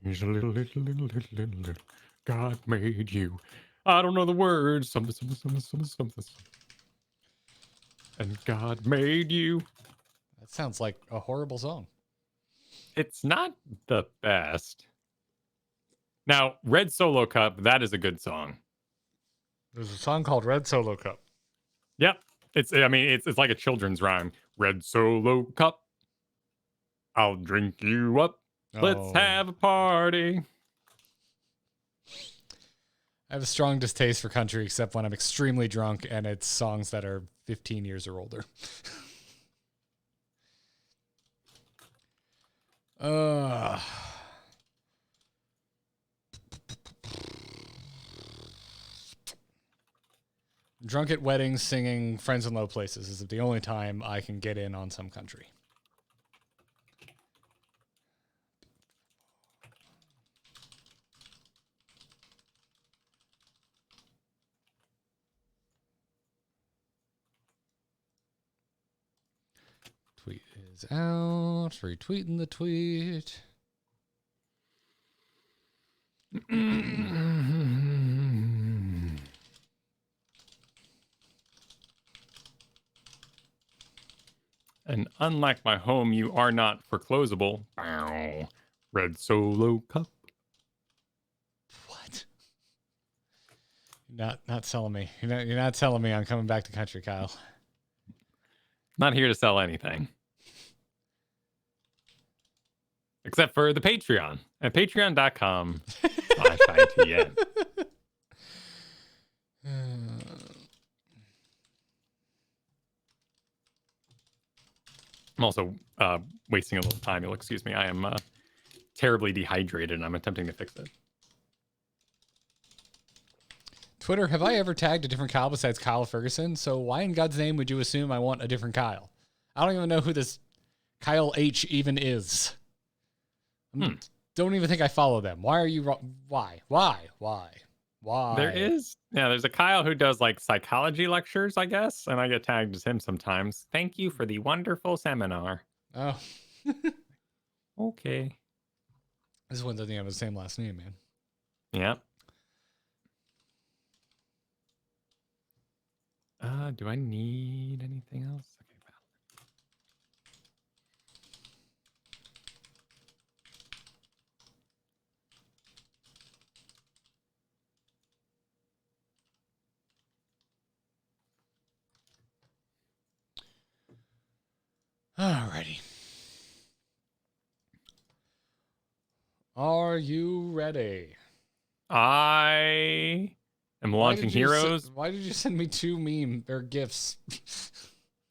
He's a little. God made you. I don't know the words. Something. And God made you. That sounds like a horrible song. It's not the best. Now, Red Solo Cup, that is a good song. There's a song called Red Solo Cup. Yep. It's like a children's rhyme. Red Solo Cup. I'll drink you up. Let's have a party. I have a strong distaste for country, except when I'm extremely drunk and it's songs that are 15 years or older. Drunk at weddings singing Friends in Low Places is the only time I can get in on some country. Tweet is out. Retweeting the tweet. And unlike my home, you are not foreclosable. Bow. Red Solo Cup. What? Not selling me. You're not telling me I'm coming back to country, Kyle. Not here to sell anything. Except for the Patreon at patreon.com/ITN. I'm also wasting a little time. You'll excuse me. I am terribly dehydrated and I'm attempting to fix it. Twitter, have I ever tagged a different Kyle besides Kyle Fergusson? So why in God's name would you assume I want a different Kyle? I don't even know who this Kyle H even is. Don't even think I follow them. Why are you wrong? Why? There's a Kyle who does like psychology lectures, I guess, and I get tagged as him sometimes. Thank you for the wonderful seminar. Oh. Okay. This one doesn't have the same last name, man. Yep. Do I need anything else? Alrighty. Are you ready? I am launching Heroes. Why did you send me two meme or GIFs?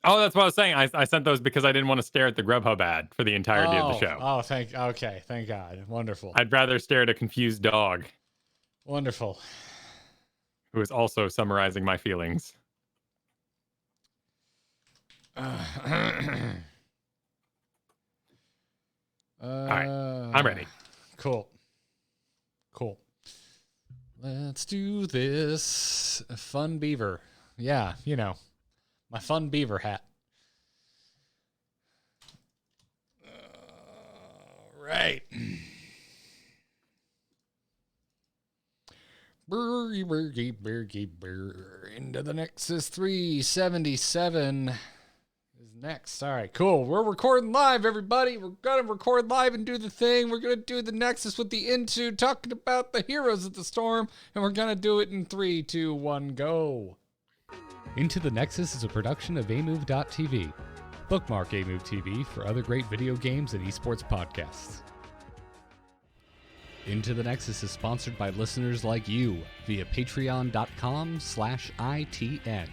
Oh, that's what I was saying. I sent those because I didn't want to stare at the Grubhub ad for the entirety of the show. Oh, thank God. Wonderful. I'd rather stare at a confused dog. Wonderful. Who is also summarizing my feelings. All right, I'm ready. Cool. Let's do this. A fun beaver. Yeah, my fun beaver hat. Right. Into the Nexus 377 is next. All right, cool. We're recording live, everybody. We're going to record live and do the thing. We're going to do the Nexus with the Into, talking about the heroes of the storm, and we're going to do it in 3, 2, 1, go. Into the Nexus is a production of amove.tv. Bookmark Amove TV for other great video games and esports podcasts. Into the Nexus is sponsored by listeners like you via patreon.com/ITN.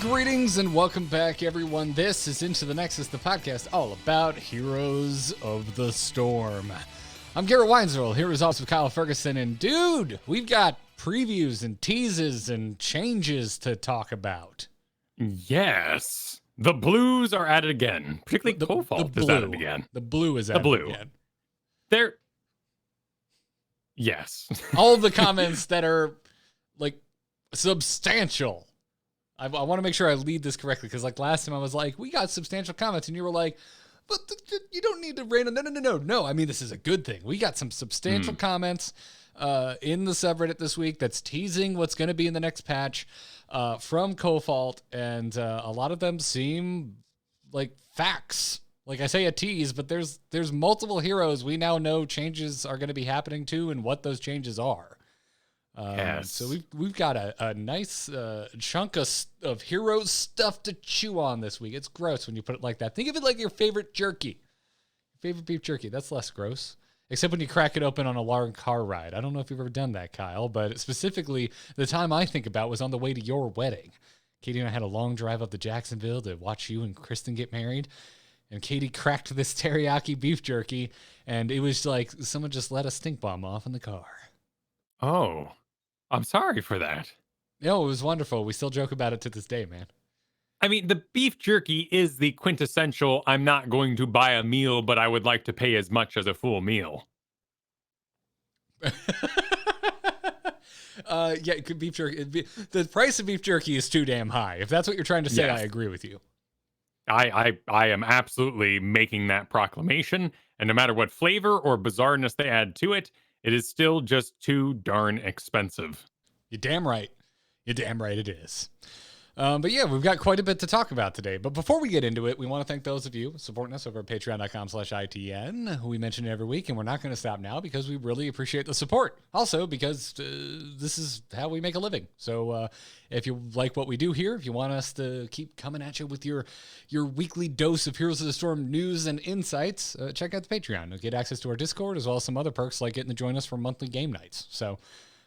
Greetings and welcome back, everyone. This is Into the Nexus, the podcast all about Heroes of the Storm. I'm Garrett Weinzierl, here as always with Kyle Fergusson, and dude, we've got previews and teases and changes to talk about. Yes. The blues are at it again. Particularly The Cobalt is at it again. The blue is The at blue. it again. They're... Yes. All of the comments that are like substantial. I want to make sure I lead this correctly, because like last time I was like, we got substantial comments, and you were like, but you don't need to rain on. No. I mean, this is a good thing. We got some substantial comments in the subreddit this week that's teasing what's going to be in the next patch from Cobalt, and a lot of them seem like facts. Like I say, a tease, but there's multiple heroes we now know changes are going to be happening to, and what those changes are. Yes. So we've got a nice chunk of hero stuff to chew on this week. It's gross when you put it like that. Think of it like your favorite jerky. Favorite beef jerky. That's less gross. Except when you crack it open on a long car ride. I don't know if you've ever done that, Kyle, but specifically the time I think about was on the way to your wedding. Katie and I had a long drive up to Jacksonville to watch you and Kristen get married. And Katie cracked this teriyaki beef jerky, and it was like someone just let a stink bomb off in the car. Oh, I'm sorry for that. No, it was wonderful. We still joke about it to this day, man. I mean, the beef jerky is the quintessential, I'm not going to buy a meal, but I would like to pay as much as a full meal. Yeah, beef jerky. The price of beef jerky is too damn high. If that's what you're trying to say, Yes. I agree with you. I am absolutely making that proclamation, and no matter what flavor or bizarreness they add to it, it is still just too darn expensive. You're damn right. You're damn right it is. But yeah, we've got quite a bit to talk about today. But before we get into it, we want to thank those of you supporting us over at patreon.com/ITN, who we mention every week. And we're not going to stop now because we really appreciate the support. Also, because this is how we make a living. So if you like what we do here, if you want us to keep coming at you with your weekly dose of Heroes of the Storm news and insights, check out the Patreon. You'll get access to our Discord, as well as some other perks like getting to join us for monthly game nights. So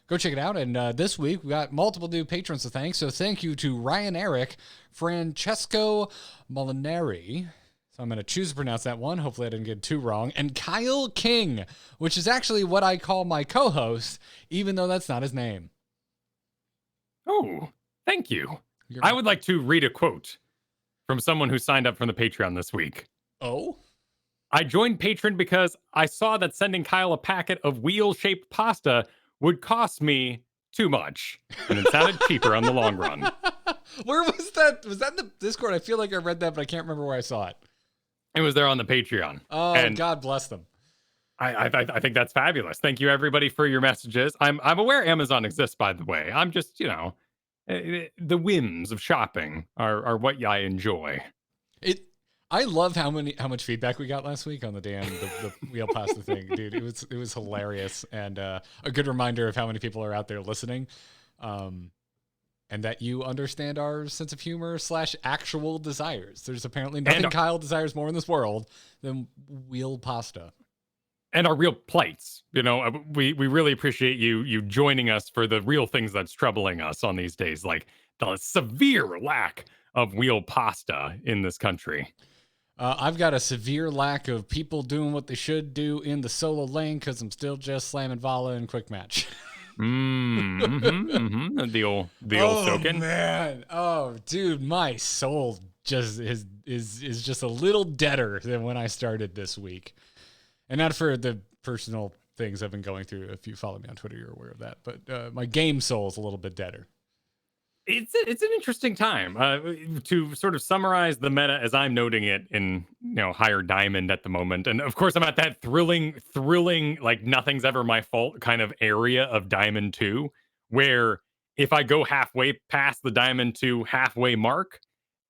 go check it out. And this week, we got multiple new patrons to thank. So thank you to Ryan Eric, Francesco Molinari. So I'm going to choose to pronounce that one. Hopefully I didn't get it too wrong. And Kyle King, which is actually what I call my co-host, even though that's not his name. Oh, thank you. I would like to read a quote from someone who signed up from the Patreon this week. Oh? I joined Patreon because I saw that sending Kyle a packet of wheel-shaped pasta would cost me too much, and it sounded cheaper on the long run. Where was that? Was that in the Discord? I feel like I read that, but I can't remember where I saw it. It was there on the Patreon. Oh, and God bless them. I think that's fabulous. Thank you, everybody, for your messages. I'm aware Amazon exists, by the way. I'm just, the whims of shopping are what I enjoy. I love how much feedback we got last week on the wheel pasta thing, dude. It was hilarious, and a good reminder of how many people are out there listening, and that you understand our sense of humor / actual desires. There's apparently nothing Kyle desires more in this world than wheel pasta. And our real plights. We really appreciate you joining us for the real things that's troubling us on these days, like the severe lack of wheel pasta in this country. I've got a severe lack of people doing what they should do in the solo lane because I'm still just slamming Vala and quick match. The old soaking. Oh man, dude, my soul just is just a little deader than when I started this week, and not for the personal things I've been going through. If you follow me on Twitter, you're aware of that. But my game soul is a little bit deader. It's an interesting time to sort of summarize the meta as I'm noting it in higher diamond at the moment, and of course I'm at that thrilling like nothing's ever my fault kind of area of Diamond 2, where if I go halfway past the Diamond 2 halfway mark,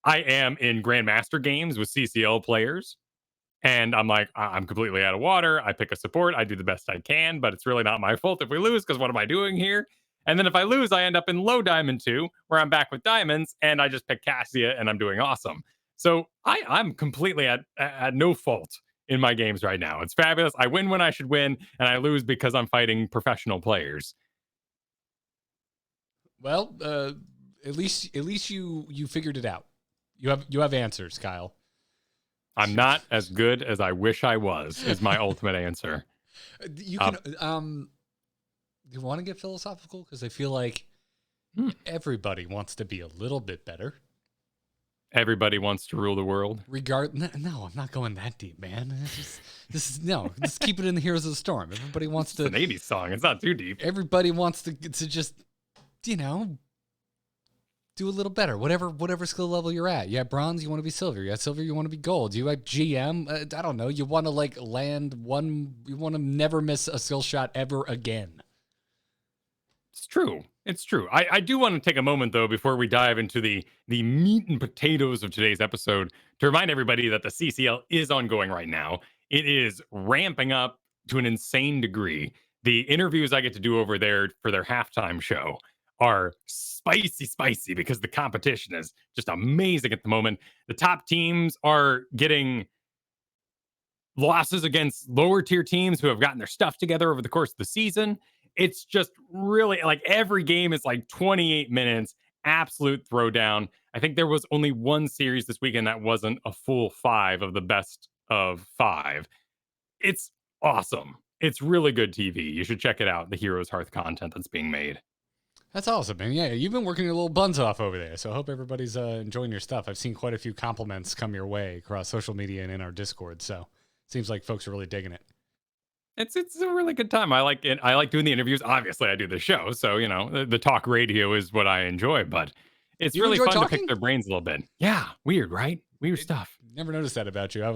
I am in Grandmaster games with CCL players, and I'm like, I'm completely out of water. I pick a support, I do the best I can, but it's really not my fault if we lose, because what am I doing here? And then if I lose, I end up in low Diamond 2, where I'm back with diamonds, and I just pick Cassia, and I'm doing awesome. So I'm completely at no fault in my games right now. It's fabulous. I win when I should win, and I lose because I'm fighting professional players. Well, at least you figured it out. You have answers, Kyle. I'm not as good as I wish I was, is my ultimate answer. You can do you want to get philosophical? Because I feel like everybody wants to be a little bit better. Everybody wants to rule the world. No, I'm not going that deep, man. Just keep it in the Heroes of the Storm. Everybody wants It's an 80s song. It's not too deep. Everybody wants to just, do a little better. Whatever skill level you're at. You have bronze, you want to be silver. You have silver, you want to be gold. You have GM, I don't know. You want to land one. You want to never miss a skill shot ever again. It's true. It's true. I do want to take a moment, though, before we dive into the meat and potatoes of today's episode, to remind everybody that the CCL is ongoing right now. It is ramping up to an insane degree. The interviews I get to do over there for their halftime show are spicy because the competition is just amazing at the moment. The top teams are getting losses against lower tier teams who have gotten their stuff together over the course of the season. It's just really like every game is like 28 minutes, absolute throwdown. I think there was only one series this weekend that wasn't a full 5 of the best of 5. It's awesome. It's really good TV. You should check it out, the Heroes Hearth content that's being made. That's awesome, man. Yeah, you've been working your little buns off over there, so I hope everybody's enjoying your stuff. I've seen quite a few compliments come your way across social media and in our Discord, so it seems like folks are really digging it. It's a really good time. I like it. I like doing the interviews. Obviously, I do the show, so the talk radio is what I enjoy. But it's really fun to pick their brains a little bit. Yeah, weird, right? Weird stuff. Never noticed that about you. I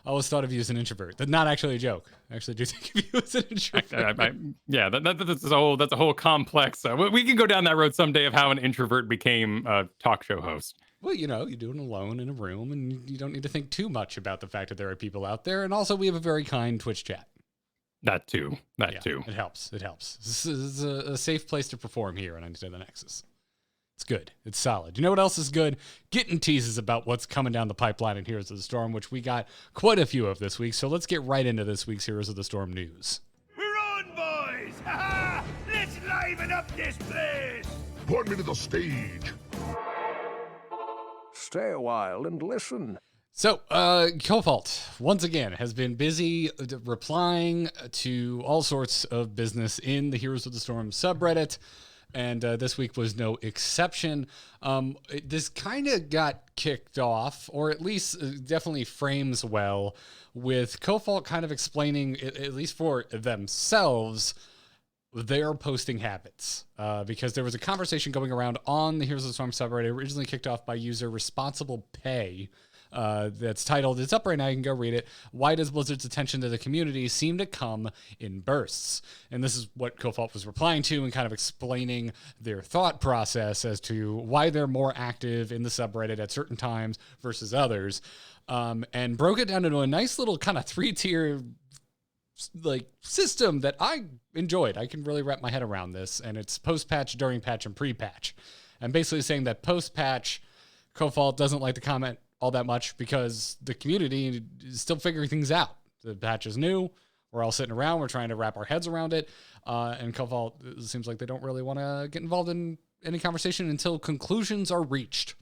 always thought of you as an introvert. That's not actually a joke. I actually do think of you as an introvert. Yeah, that's a whole complex. We can go down that road someday of how an introvert became a talk show host. Well, you do it alone in a room, and you don't need to think too much about the fact that there are people out there. And also, we have a very kind Twitch chat. That too. It helps. This is a safe place to perform here on Into the Nexus. It's good. It's solid. You know what else is good? Getting teases about what's coming down the pipeline in Heroes of the Storm, which we got quite a few of this week. So let's get right into this week's Heroes of the Storm news. We're on, boys! Ha-ha! Let's liven up this place! Point me to the stage. Stay a while and listen. So, Cobalt, once again, has been busy replying to all sorts of business in the Heroes of the Storm subreddit, and this week was no exception. This kind of got kicked off, or at least definitely frames well, with Cobalt kind of explaining, at least for themselves, their posting habits, because there was a conversation going around on the Heroes of the Storm subreddit, originally kicked off by user Responsible Pay, that's titled, it's up right now, you can go read it, Why Does Blizzard's Attention to the Community Seem to Come in Bursts? And this is what Cobalt was replying to and kind of explaining their thought process as to why they're more active in the subreddit at certain times versus others, and broke it down into a nice little kind of 3-tier system that I enjoyed. I can really wrap my head around this, and it's post-patch, during patch, and pre-patch. I'm basically saying that post-patch, Cobalt doesn't like to comment all that much because the community is still figuring things out. The patch is new. We're all sitting around. We're trying to wrap our heads around it. And Cobalt, it seems like they don't really want to get involved in any conversation until conclusions are reached,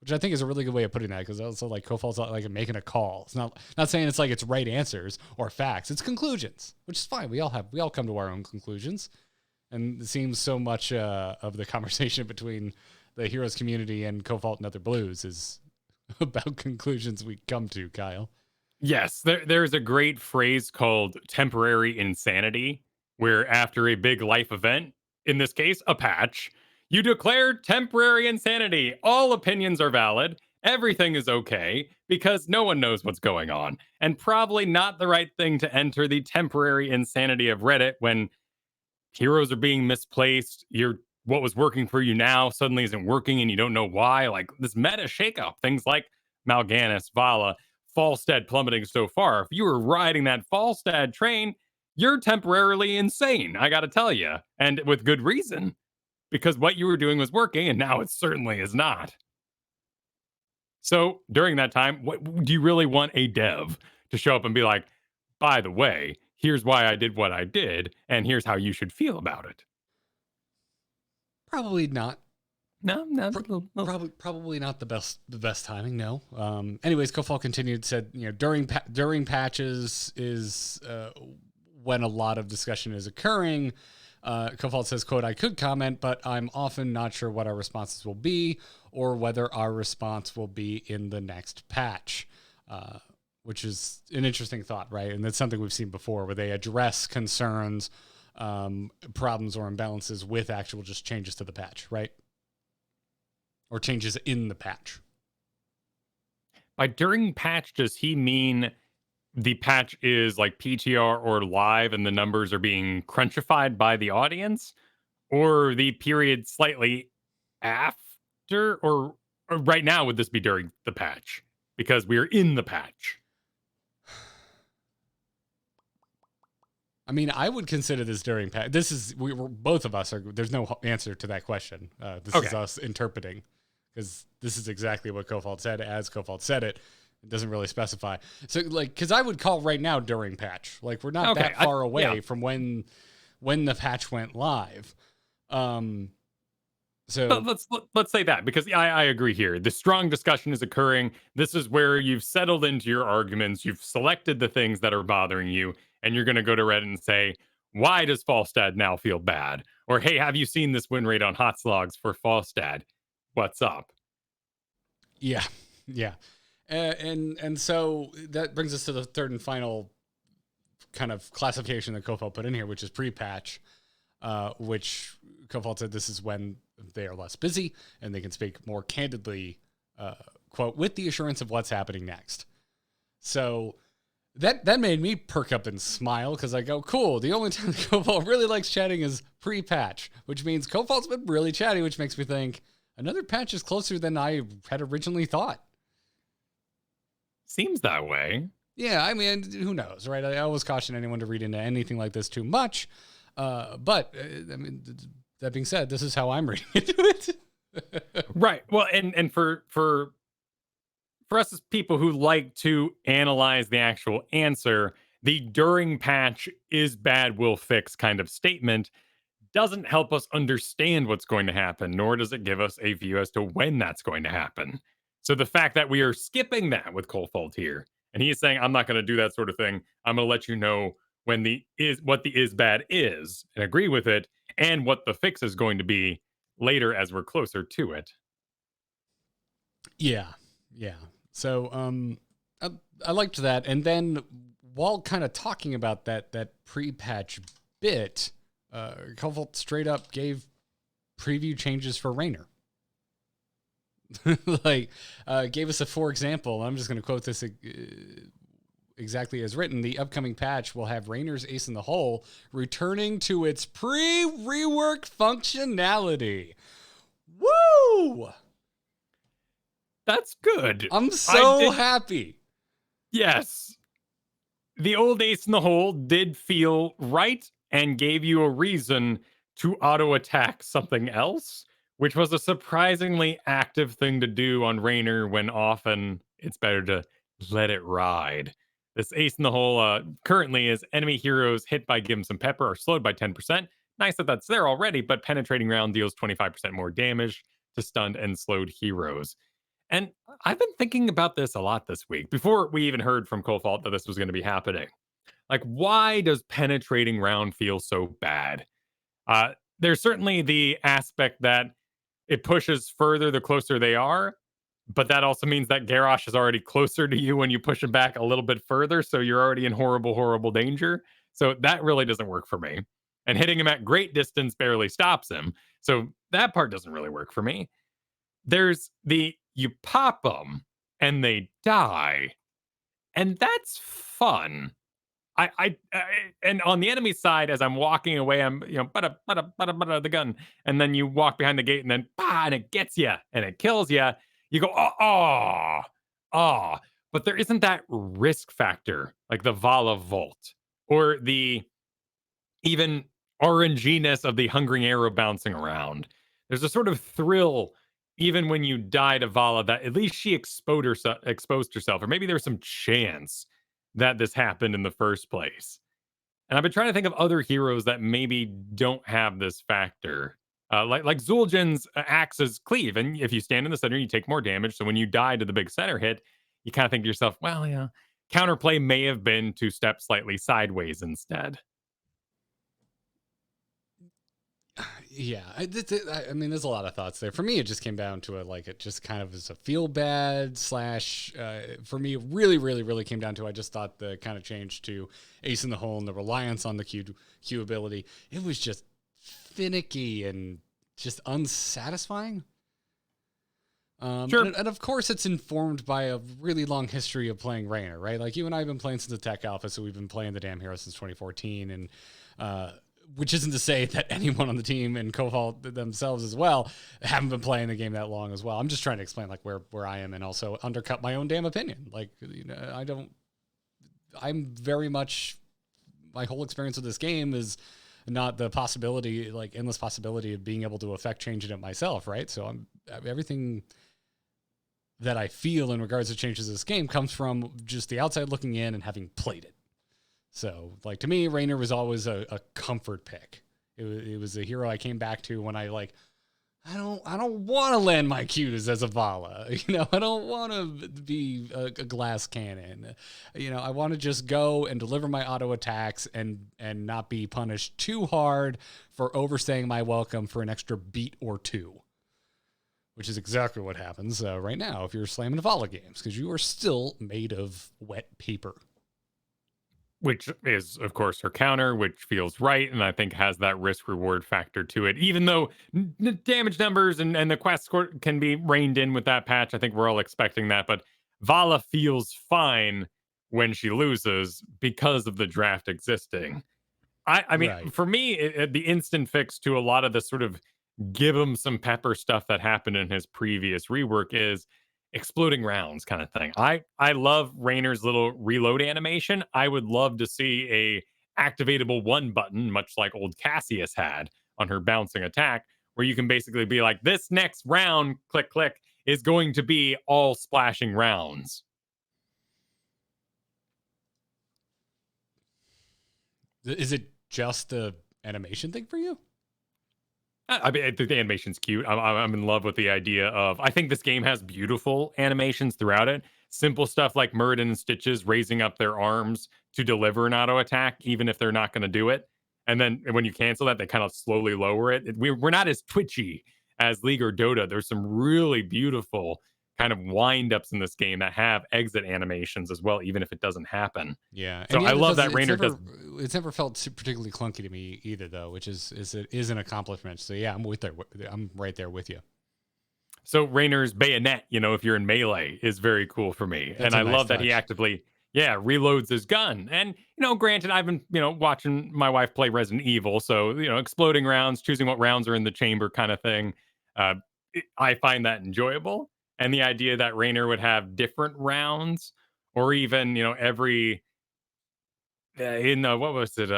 which I think is a really good way of putting that, because also like Cobalt's not like making a call. It's not saying it's like it's right answers or facts. It's conclusions, which is fine. We all come to our own conclusions. And it seems so much of the conversation between the Heroes community and Cobalt and Other Blues is about conclusions we come to, Kyle. Yes, there's a great phrase called temporary insanity, where after a big life event, in this case, a patch, you declare temporary insanity. All opinions are valid. Everything is okay because no one knows what's going on. And probably not the right thing to enter the temporary insanity of Reddit when heroes are being misplaced. What was working for you now suddenly isn't working and you don't know why. Like this meta shakeup, things like Mal'Ganis, Vala, Falstad plummeting so far. If you were riding that Falstad train, you're temporarily insane, I gotta tell you. And with good reason, because what you were doing was working and now it certainly is not. So during that time, what do you really want a dev to show up and be like, by the way, here's why I did what I did, and here's how you should feel about it? Probably not. No, Probably not the best timing. No. Anyways, Cobalt continued, said, during patches is when a lot of discussion is occurring. Cobalt says, quote, I could comment, but I'm often not sure what our responses will be or whether our response will be in the next patch, which is an interesting thought, right? And that's something we've seen before where they address concerns, problems, or imbalances with actual just changes to the patch, right? Or changes in the patch. By during patch, does he mean the patch is like PTR or live and the numbers are being crunchified by the audience? Or the period slightly after? Or right now, would this be during the patch? Because we're in the patch. I mean, I would consider this during patch. This is, we're both of us are, there's no answer to that question. This is us interpreting, because this is exactly what Kofalt said as Kofalt said it. It doesn't really specify. So, like, because I would call right now during patch. Like, we're not that far away from when the patch went live. So but let's say that, because I agree here. The strong discussion is occurring. This is where you've settled into your arguments. You've selected the things that are bothering you, and you're going to go to Reddit and say, why does Falstad now feel bad? Or, hey, have you seen this win rate on hot slogs for Falstad? What's up? Yeah. And so that brings us to the third and final kind of classification that Kofalt put in here, which is pre-patch, which Kofalt said this is when they are less busy and they can speak more candidly, quote, with the assurance of what's happening next. So that made me perk up and smile, because I go, cool, the only time Kofalt really likes chatting is pre-patch, which means Kofalt's been really chatty, which makes me think another patch is closer than I had originally thought. Seems that way. Yeah, I mean, who knows, right? I always caution anyone to read into anything like this too much. But I mean, that being said, this is how I'm reading into it. Right. Well, and for us as people who like to analyze the actual answer, the during patch is bad, will fix kind of statement doesn't help us understand what's going to happen, nor does it give us a view as to when that's going to happen. So the fact that we are skipping that with Kofalt here, and he is saying, I'm not going to do that sort of thing. I'm going to let you know when what the is bad is, and agree with it, and what the fix is going to be later as we're closer to it. Yeah. So I liked that. And then while kind of talking about that pre-patch bit, Kofalt straight up gave preview changes for Raynor. Gave us a for example. I'm just going to quote this exactly as written. The upcoming patch will have Raynor's Ace in the Hole returning to its pre-rework functionality. Woo! That's good. I'm so happy. Yes. The old Ace in the Hole did feel right and gave you a reason to auto attack something else, which was a surprisingly active thing to do on Raynor, when often it's better to let it ride. This Ace in the Hole currently is enemy heroes hit by Give 'em Some Pepper are slowed by 10%. Nice that that's there already, but penetrating round deals 25% more damage to stunned and slowed heroes. And I've been thinking about this a lot this week, before we even heard from Kofalt that this was going to be happening. Like, why does penetrating round feel so bad? There's certainly the aspect that it pushes further the closer they are, but that also means that Garrosh is already closer to you when you push him back a little bit further, so you're already in horrible, horrible danger. So that really doesn't work for me. And hitting him at great distance barely stops him, so that part doesn't really work for me. There's the you pop them and they die, and that's fun. And on the enemy side, as I'm walking away, I'm the gun, and then you walk behind the gate, and then and it gets you and it kills you. You go but there isn't that risk factor like the Vala Volt or the even RNG-ness of the Hungering Arrow bouncing around. There's a sort of thrill even when you die to Vala that at least she exposed herself, or maybe there's some chance that this happened in the first place. And I've been trying to think of other heroes that maybe don't have this factor. Like Zul'jin's axes cleave, and if you stand in the center, you take more damage. So when you die to the big center hit, you kind of think to yourself, well, yeah, counterplay may have been to step slightly sideways instead. Yeah, I mean, there's a lot of thoughts there. For me, it just came down to it just kind of as a feel bad slash. For me, it really, really, really came down to I just thought the kind of change to Ace in the Hole and the reliance on the Q ability, it was just finicky and just unsatisfying. Sure. And of course, it's informed by a really long history of playing Raynor, right? Like you and I have been playing since the Tech Alpha, so we've been playing the damn hero since 2014, and which isn't to say that anyone on the team and Cobalt themselves as well haven't been playing the game that long as well. I'm just trying to explain like where I am and also undercut my own damn opinion. Like, you know, I'm very much, my whole experience with this game is not the possibility, like endless possibility of being able to affect changing it myself, right? So everything that I feel in regards to changes to this game comes from just the outside looking in and having played it. So, like, to me, Raynor was always a comfort pick. It was a hero I came back to when I don't want to land my Qs as a Vala. You know, I don't want to be a glass cannon. You know, I want to just go and deliver my auto attacks and not be punished too hard for overstaying my welcome for an extra beat or two, which is exactly what happens right now if you're slamming Vala games, because you are still made of wet paper. Which is, of course, her counter, which feels right, and I think has that risk-reward factor to it. Even though damage numbers and the quest score can be reined in with that patch, I think we're all expecting that. But Vala feels fine when she loses because of the draft existing. I mean, Right. for me, the instant fix to a lot of the sort of give him some pepper stuff that happened in his previous rework is exploding rounds kind of thing. I love Raynor's little reload animation. I would love to see a activatable one button, much like old Cassius had on her bouncing attack, where you can basically be like, this next round, click, click, is going to be all splashing rounds. Is it just a animation thing for you? I mean, I think the animation's cute. I'm in love with the idea of. I think this game has beautiful animations throughout it. Simple stuff like Muradin and Stitches raising up their arms to deliver an auto attack, even if they're not going to do it. And then when you cancel that, they kind of slowly lower it. We're not as twitchy as League or Dota. There's some really beautiful kind of wind ups in this game that have exit animations as well, even if it doesn't happen. Yeah. So I love that Raynor does. It's never felt particularly clunky to me either, though, which is an accomplishment. So yeah, I'm right there with you. So Raynor's bayonet, you know, if you're in melee, is very cool for me. That's and I a nice love that he touch. actively, reloads his gun. And, you know, granted, I've been, watching my wife play Resident Evil. So, exploding rounds, choosing what rounds are in the chamber kind of thing. I find that enjoyable. And the idea that Raynor would have different rounds or even, every in what was it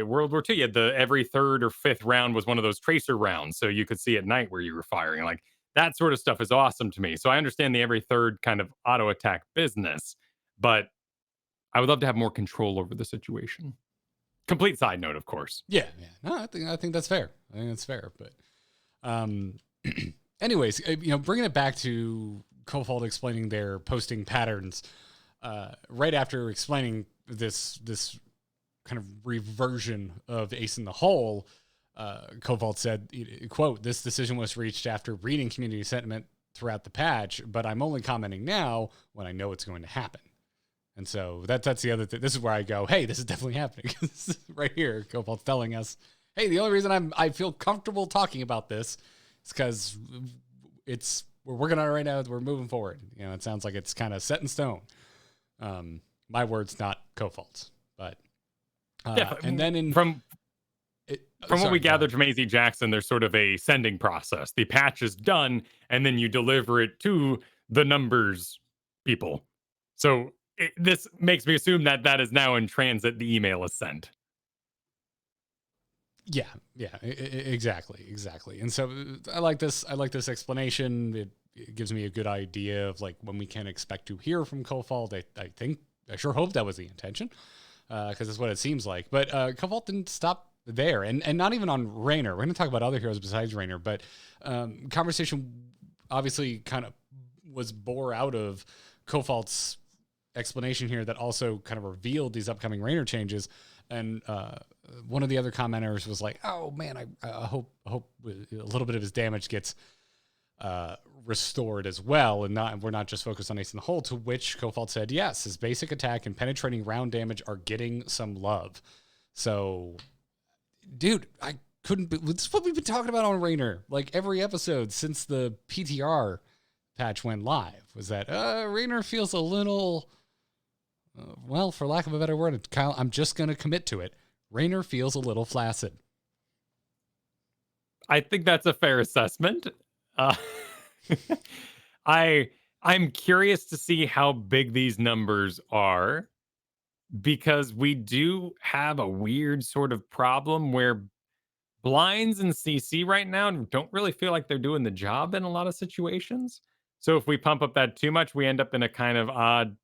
World War II, you had every third or fifth round was one of those tracer rounds, so you could see at night where you were firing. Like that sort of stuff is awesome to me. So I understand the every third kind of auto attack business, but I would love to have more control over the situation. Complete side note, of course. Yeah. No, I think that's fair. I think that's fair. But anyways, bringing it back to Cobalt explaining their posting patterns, right after explaining this kind of reversion of Ace in the Hole, Cobalt said, quote, "This decision was reached after reading community sentiment throughout the patch, but I'm only commenting now when I know it's going to happen." And so that's the other thing. This is where I go, hey, this is definitely happening. Right here, Cobalt's telling us, hey, the only reason I feel comfortable talking about this is because we're working on it right now. We're moving forward. It sounds like it's kind of set in stone. My words, not Cobalt's, but and then from what we gathered from AZ Jackson, there's sort of a sending process. The patch is done, and then you deliver it to the numbers people. So this makes me assume that is now in transit. The email is sent. Yeah, exactly. And so I like this explanation. It gives me a good idea of like when we can expect to hear from Cobalt. I sure hope that was the intention, because that's what it seems like. But Cobalt didn't stop there, and not even on Raynor. We're going to talk about other heroes besides Raynor, but conversation obviously kind of was bore out of Cobalt's explanation here that also kind of revealed these upcoming Raynor changes. And one of the other commenters was like, "Oh man, I hope a little bit of his damage gets restored as well, and we're not just focused on Ace in the Hole." To which Kofalt said, "Yes, his basic attack and penetrating round damage are getting some love." So, dude, I couldn't. This is what we've been talking about on Raynor, like every episode since the PTR patch went live. Was that Raynor feels a little. Well, for lack of a better word, Kyle, I'm just going to commit to it. Raynor feels a little flaccid. I think that's a fair assessment. I'm curious to see how big these numbers are, because we do have a weird sort of problem where blinds and CC right now don't really feel like they're doing the job in a lot of situations. So if we pump up that too much, we end up in a kind of odd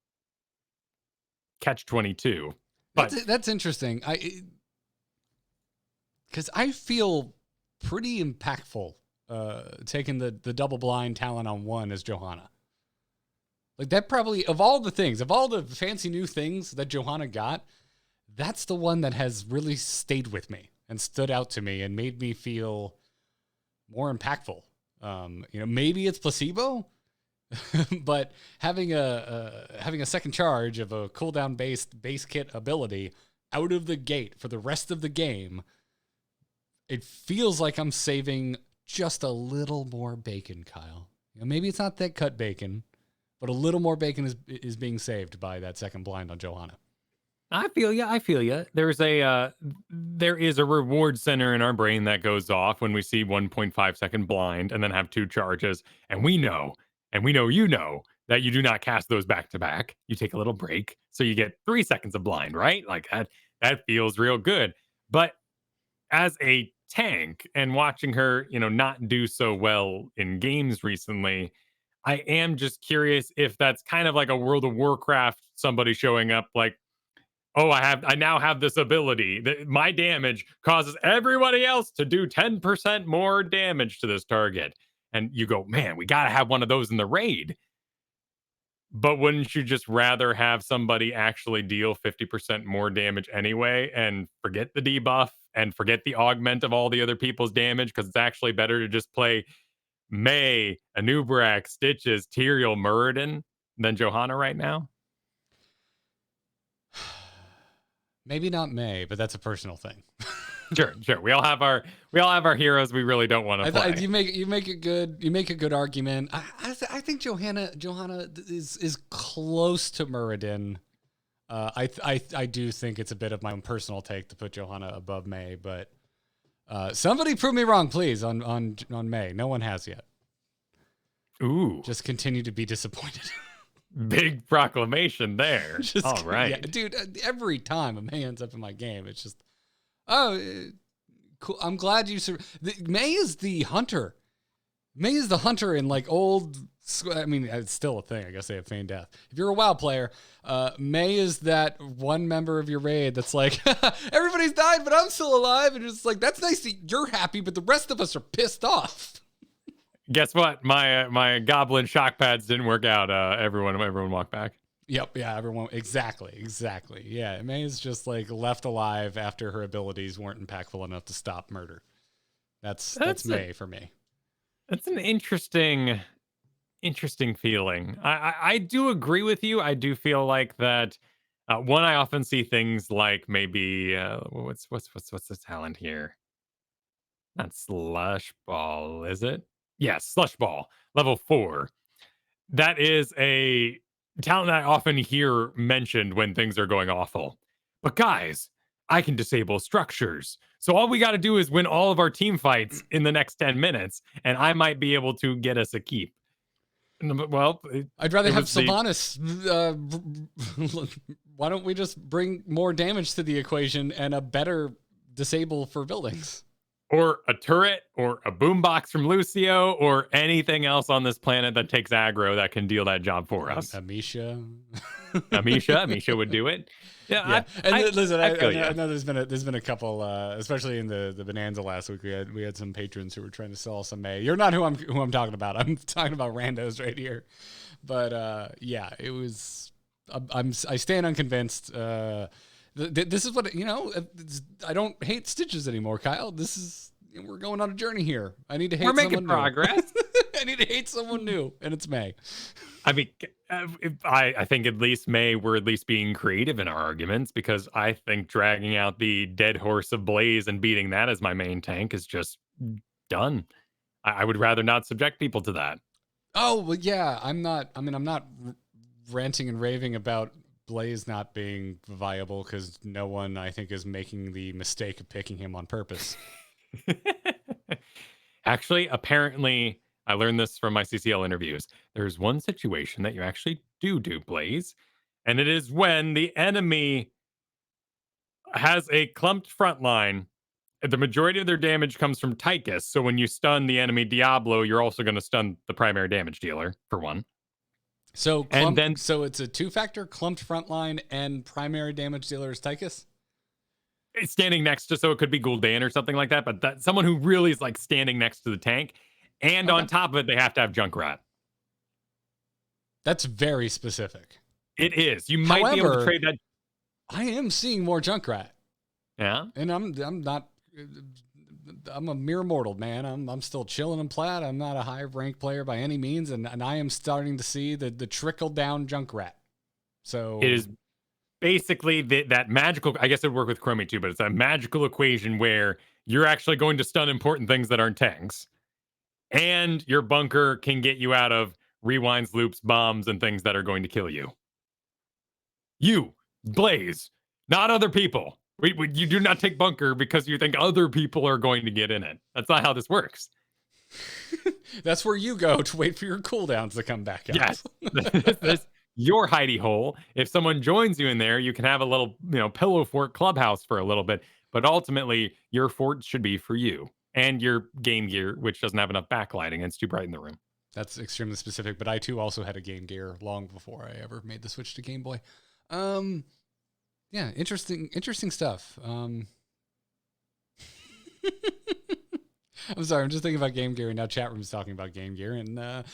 catch-22. But That's interesting. Because I feel pretty impactful taking the double blind talent on one as Johanna. Like that probably, of all the fancy new things that Johanna got, that's the one that has really stayed with me and stood out to me and made me feel more impactful. Maybe it's placebo, but having a second charge of a cooldown based base kit ability out of the gate for the rest of the game, it feels like I'm saving just a little more bacon, Kyle. Maybe it's not that cut bacon, but a little more bacon is being saved by that second blind on Johanna. I feel you. There is a reward center in our brain that goes off when we see 1.5 second blind and then have 2 charges. And we know that you do not cast those back to back. You take a little break. So you get 3 seconds of blind, right? Like that feels real good. But as a tank and watching her, not do so well in games recently, I am just curious if that's kind of like a World of Warcraft, somebody showing up like, oh, I now have this ability that my damage causes everybody else to do 10% more damage to this target. And you go, man, we got to have one of those in the raid. But wouldn't you just rather have somebody actually deal 50% more damage anyway and forget the debuff and forget the augment of all the other people's damage? Because it's actually better to just play May, Anubrak, Stitches, Tyrael, Muradin than Johanna right now? Maybe not May, but that's a personal thing. Sure. We all have our heroes we really don't want to play. You make a good argument. I think Johanna is close to Muradin. I do think it's a bit of my own personal take to put Johanna above May, but somebody prove me wrong, please, on May. No one has yet. Ooh. Just continue to be disappointed. Big proclamation there. All right. Yeah, dude, every time a May ends up in my game, it's just, cool. I'm glad you May is the hunter. May is the hunter in like old, I mean, it's still a thing. I guess they have feigned death. If you're a WoW player, May is that one member of your raid that's like, everybody's died, but I'm still alive. And it's like, that's nice that you're happy, but the rest of us are pissed off. Guess what? My goblin shock pads didn't work out. Everyone walked back. Yep. Yeah. Everyone. Exactly. Yeah. May is just like left alive after her abilities weren't impactful enough to stop murder. That's May for me. That's an interesting feeling. I do agree with you. I do feel like that. One, I often see things like maybe what's the talent here? Not slush ball, is it? Yes, slush ball, level 4. That is a talent that I often hear mentioned when things are going awful. But guys, I can disable structures. So all we got to do is win all of our team fights in the next 10 minutes, and I might be able to get us a keep. Well, I'd rather have Sylvanas. Why don't we just bring more damage to the equation and a better disable for buildings? Or a turret, or a boombox from Lucio, or anything else on this planet that takes aggro that can deal that job for us. Amisha would do it. Yeah. Listen, I know there's been a couple, especially in the Bonanza last week. We had some patrons who were trying to sell some May. You're not who I'm talking about. I'm talking about randos right here. But yeah, it was. I stand unconvinced. This is what, I don't hate stitches anymore, Kyle. We're going on a journey here. I need to hate We're someone making progress. I need to hate someone new, and it's May. I mean, I think at least we're at least being creative in our arguments, because I think dragging out the dead horse of Blaze and beating that as my main tank is just done. I would rather not subject people to that. Oh, well, yeah. I'm not ranting and raving about Blaze not being viable, because no one, I think, is making the mistake of picking him on purpose. Actually, apparently, I learned this from my CCL interviews. There's one situation that you actually do Blaze, and it is when the enemy has a clumped front line. The majority of their damage comes from Tychus, so when you stun the enemy Diablo, you're also going to stun the primary damage dealer, for one. So, so it's a two-factor, clumped front line and primary damage dealer is Tychus? It's standing next to, so it could be Gul'dan or something like that, but that someone who really is like standing next to the tank, and on top of it, they have to have Junkrat. That's very specific. It is. You might be able to trade that. I am seeing more Junkrat. Yeah, and I'm not. I'm a mere mortal, man. I'm still chilling in plat. I'm not a high rank player by any means, and I am starting to see the trickle down Junkrat. So it is basically that magical. I guess it would work with Chromie too, but it's a magical equation where you're actually going to stun important things that aren't tanks, and your bunker can get you out of rewinds, loops, bombs, and things that are going to kill you. You, Blaze, not other people. You do not take bunker because you think other people are going to get in it. That's not how this works. That's where you go to wait for your cooldowns to come back out. Yes. That's your hidey hole. If someone joins you in there, you can have a little, pillow fort clubhouse for a little bit. But ultimately, your fort should be for you and your Game Gear, which doesn't have enough backlighting and it's too bright in the room. That's extremely specific. But I, too, also had a Game Gear long before I ever made the switch to Game Boy. Yeah, interesting stuff. I'm sorry, I'm just thinking about Game Gear, and now chat room's talking about Game Gear, and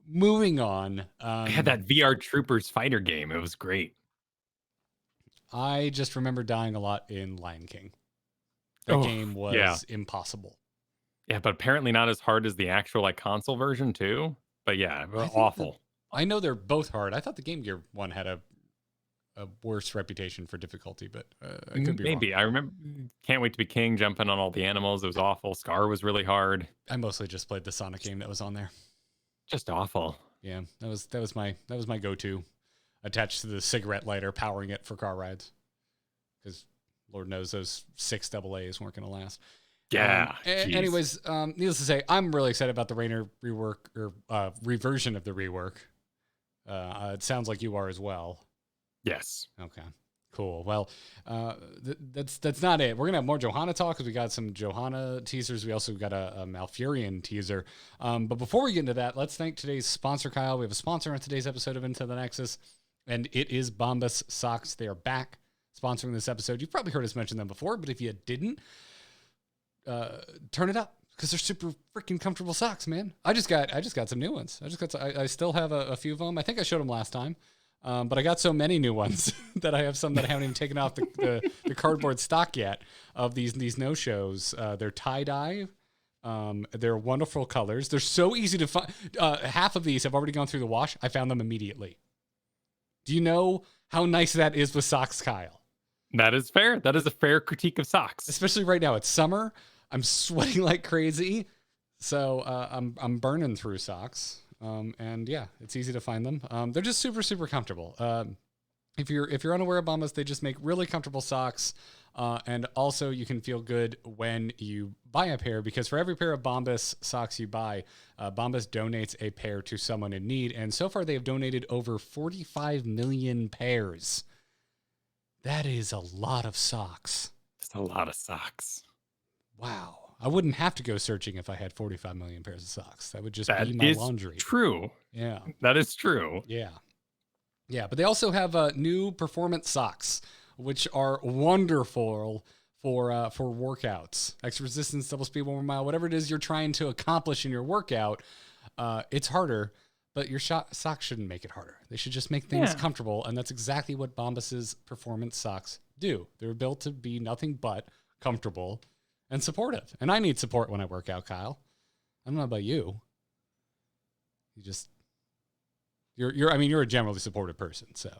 moving on. I had that VR Troopers fighter game. It was great. I just remember dying a lot in Lion King. That game was impossible. Yeah, but apparently not as hard as the actual console version too. But yeah, awful. I know they're both hard. I thought the Game Gear one had a worse reputation for difficulty, but I could be maybe wrong. I remember Can't Wait to Be King, jumping on all the animals. It was awful. Scar was really hard. I mostly just played the Sonic game that was on there. Just awful. Yeah, that was my go-to, attached to the cigarette lighter, powering it for car rides, because Lord knows those 6 AA's weren't going to last. Yeah. Anyways, needless to say, I'm really excited about the Rainer rework, or reversion of the rework. It sounds like you are as well. Yes. Okay. Cool. Well, that's not it. We're gonna have more Johanna talk, because we got some Johanna teasers. We also got a Malfurion teaser. But before we get into that, let's thank today's sponsor, Kyle. We have a sponsor on today's episode of Into the Nexus, and it is Bombas Socks. They are back sponsoring this episode. You've probably heard us mention them before, but if you didn't, turn it up, because they're super freaking comfortable socks, man. I just got some new ones. I still have a few of them. I think I showed them last time. But I got so many new ones that I have some that I haven't even taken off the cardboard stock yet of these no-shows. They're tie-dye. They're wonderful colors. They're so easy to find. Half of these have already gone through the wash. I found them immediately. Do you know how nice that is with socks, Kyle? That is fair. That is a fair critique of socks. Especially right now. It's summer. I'm sweating like crazy. So I'm burning through socks. And yeah, it's easy to find them. They're just super, super comfortable. If you're unaware of Bombas, they just make really comfortable socks. And also you can feel good when you buy a pair, because for every pair of Bombas socks you buy, Bombas donates a pair to someone in need. And so far they have donated over 45 million pairs. That is a lot of socks. That's a lot of socks. Wow. I wouldn't have to go searching if I had 45 million pairs of socks. That would just be my laundry. True. Yeah. That is true. Yeah. Yeah. But they also have new performance socks, which are wonderful for workouts. Extra resistance, double speed, 1 more mile, whatever it is you're trying to accomplish in your workout. It's harder, but your socks shouldn't make it harder. They should just make things comfortable, and that's exactly what Bombas's performance socks do. They're built to be nothing but comfortable and supportive. And I need support when I work out, Kyle. I don't know about you. You're a generally supportive person, so.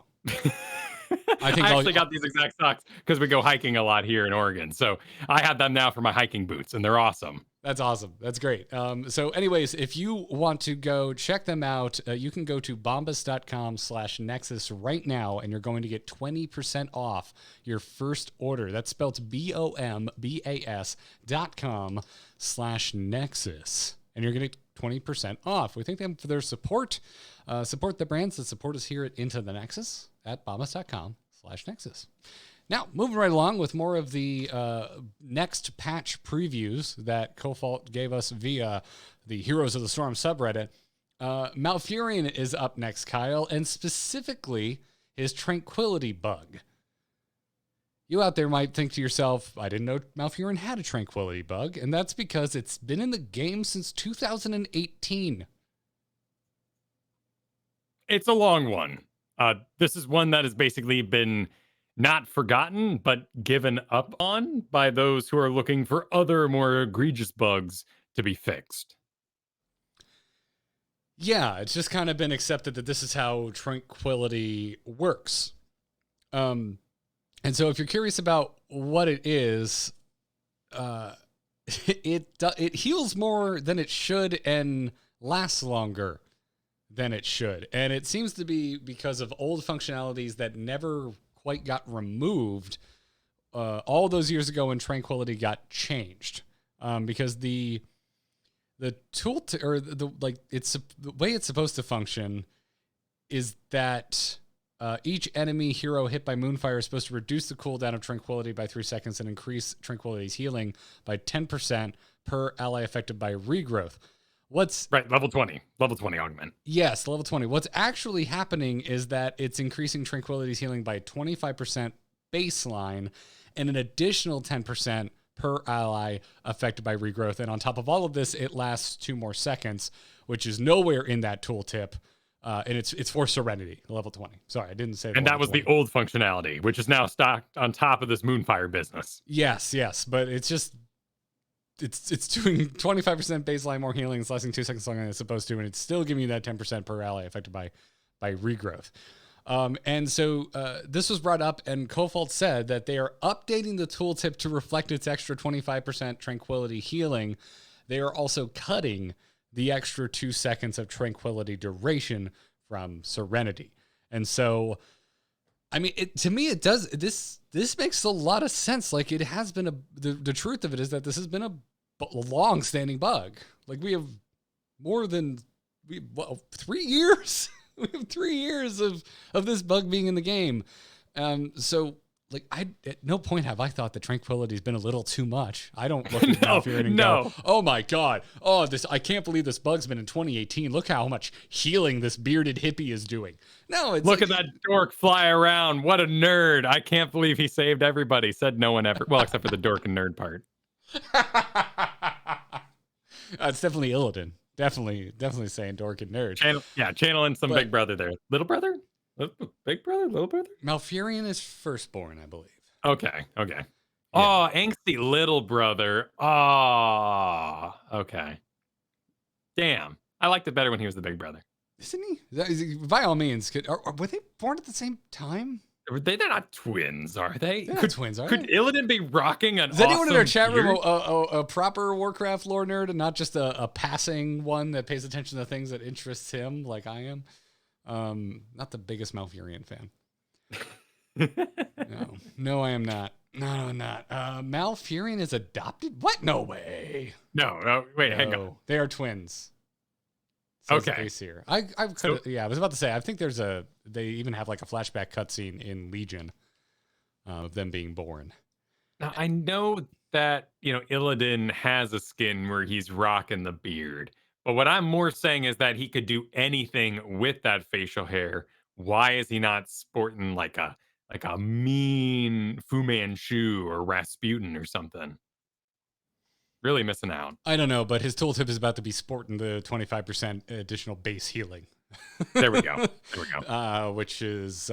I actually got these exact socks because we go hiking a lot here in Oregon. So I have them now for my hiking boots, and they're awesome. That's awesome. That's great. So anyways, if you want to go check them out, you can go to bombas.com/Nexus right now, and you're going to get 20% off your first order. That's spelled bombas.com/Nexus. And you're going to get 20% off. We thank them for their support. Support the brands that support us here at Into the Nexus at bombas.com/Nexus. Now, moving right along with more of the next patch previews that Cofalt gave us via the Heroes of the Storm subreddit. Malfurion is up next, Kyle, and specifically his Tranquility bug. You out there might think to yourself, I didn't know Malfurion had a Tranquility bug, and that's because it's been in the game since 2018. It's a long one. This is one that has basically been not forgotten, but given up on by those who are looking for other more egregious bugs to be fixed. Yeah, it's just kind of been accepted that this is how Tranquility works. And so if you're curious about what it is, it heals more than it should and lasts longer than it should. And it seems to be because of old functionalities that never quite got removed all those years ago when Tranquility got changed. Because the tool the way it's supposed to function is that each enemy hero hit by Moonfire is supposed to reduce the cooldown of Tranquility by 3 seconds and increase Tranquility's healing by 10% per ally affected by regrowth. Level 20 augment. Yes, level 20. What's actually happening is that it's increasing Tranquility's healing by 25% baseline and an additional 10% per ally affected by regrowth. And on top of all of this, it lasts 2 more seconds, which is nowhere in that tooltip. And it's for Serenity, level 20. Sorry, I didn't say that. And that was 20. The old functionality, which is now stocked on top of this Moonfire business. Yes, but it's just it's doing 25% baseline more healing. It's lasting 2 seconds longer than it's supposed to, and it's still giving you that 10% per ally affected by regrowth. And so this was brought up, and Cofalt said that they are updating the tooltip to reflect its extra 25% Tranquility healing. They are also cutting the extra 2 seconds of Tranquility duration from Serenity. And so, I mean, to me, it does. This makes a lot of sense. Like, it has been the truth of it is that this has been a long-standing bug. Like, we have more than 3 years. We have 3 years of this bug being in the game. So, like, at no point have I thought that Tranquility's been a little too much. I don't look at Malfurion and go, oh my God, I can't believe this bug's been in 2018. Look how much healing this bearded hippie is doing. No, it's look at that dork fly around. What a nerd. I can't believe he saved everybody. Said no one ever. Well, except for the dork and nerd part. It's definitely Illidan. Definitely saying dork and nerd. Channeling some big brother there. Little brother? Big brother? Little brother? Malfurion is firstborn, I believe. Okay. Yeah. Oh, angsty little brother. Oh, okay. Damn. I liked it better when he was the big brother. Isn't he? By all means. Were they born at the same time? They're not twins, are they? They're not twins, are they? Could Illidan be rocking an Is anyone in our chat beard? room a proper Warcraft lore nerd and not just a passing one that pays attention to things that interests him like I am? Not the biggest Malfurion fan. No, I am not. No, I'm not. Malfurion is adopted? What? No way. No, wait, hang on. They are twins. Okay. Here. I was about to say, I think they even have like a flashback cutscene in Legion of them being born. Now, I know that, Illidan has a skin where he's rocking the beard. But what I'm more saying is that he could do anything with that facial hair. Why is he not sporting like a mean Fu Manchu or Rasputin or something? Really missing out. I don't know, but his tooltip is about to be sporting the 25% additional base healing. There we go. There we go. Which is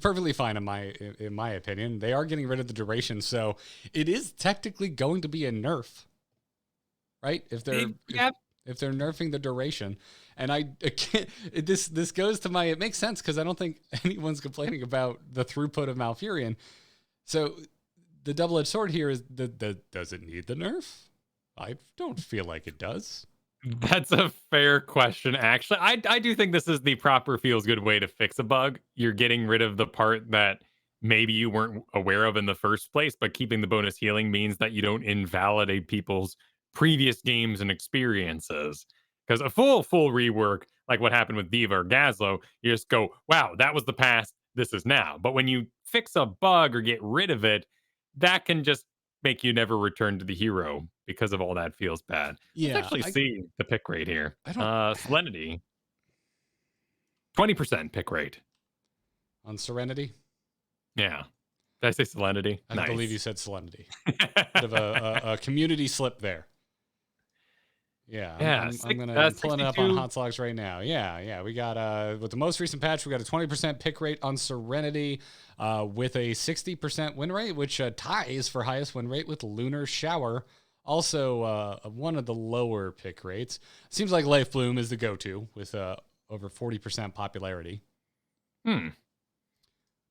perfectly fine in my opinion. They are getting rid of the duration, so it is technically going to be a nerf, right? If they're if they're nerfing the duration, and I can't, this goes to my, it makes sense because I don't think anyone's complaining about the throughput of Malfurion. So the double-edged sword here is does it need the nerf? I don't feel like it does. That's a fair question, actually. I do think this is the proper feels good way to fix a bug. You're getting rid of the part that maybe you weren't aware of in the first place, but keeping the bonus healing means that you don't invalidate people's previous games and experiences. Because a full rework, like what happened with Diva or Gazlo, you just go, wow, that was the past, this is now. But when you fix a bug or get rid of it, that can just make you never return to the hero because of all that feels bad. Yeah, Let's actually see the pick rate here. I don't Serenity, 20% pick rate. on Serenity. Yeah. Did I say Serenity? I Nice. believe you said Serenity. Bit of a community slip there. Yeah, I'm pulling it up on Hot Slogs right now. Yeah. We got with the most recent patch, we got a 20% pick rate on Serenity, with a 60% win rate, which ties for highest win rate with Lunar Shower. Also, one of the lower pick rates. Seems like Life Bloom is the go-to with over 40% popularity.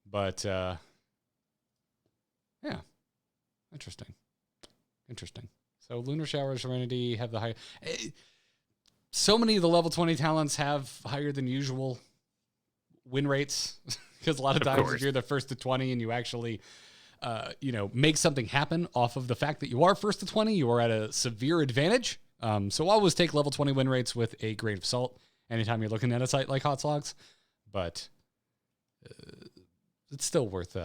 But yeah, interesting. So Lunar Shower, Serenity have the high. So many of the level 20 talents have higher than usual win rates because a lot of times if you're the first to 20 and you actually, make something happen off of the fact that you are first to 20, you are at a severe advantage. So always take level 20 win rates with a grain of salt anytime you're looking at a site like Hot Slogs, but it's still worth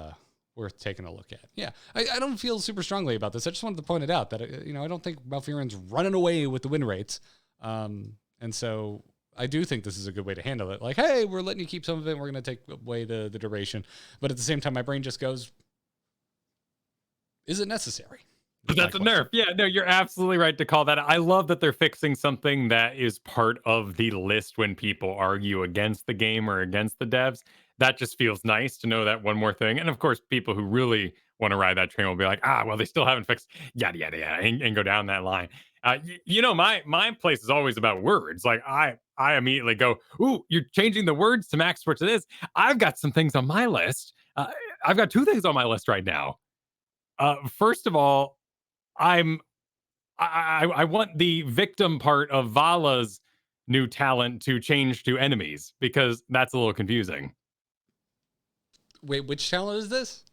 taking a look at. Yeah, I don't feel super strongly about this. I just wanted to point it out that, I don't think Malfurion's running away with the win rates. And so I do think this is a good way to handle it. Like, hey, we're letting you keep some of it. And we're going to take away the duration. But at the same time, my brain just goes, is it necessary? That's a nerf. Yeah, no, you're absolutely right to call that. I love that they're fixing something that is part of the list when people argue against the game or against the devs. That just feels nice to know that one more thing. And of course, people who really want to ride that train will be like, well, they still haven't fixed yada, yada, yada, and go down that line. My place is always about words. Like I immediately go, ooh, you're changing the words to max for this. I've got some things on my list. I've got two things on my list right now. First of all, I want the victim part of Vala's new talent to change to enemies because that's a little confusing. Wait, which talent is this?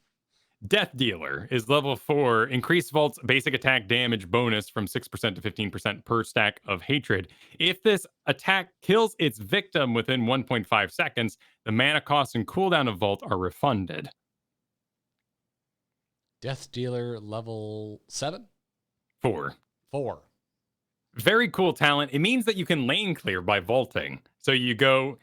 Death Dealer is level 4. Increase Vault's basic attack damage bonus from 6% to 15% per stack of hatred. If this attack kills its victim within 1.5 seconds, the mana cost and cooldown of Vault are refunded. Death Dealer level 7? 4. Very cool talent. It means that you can lane clear by vaulting. So you go,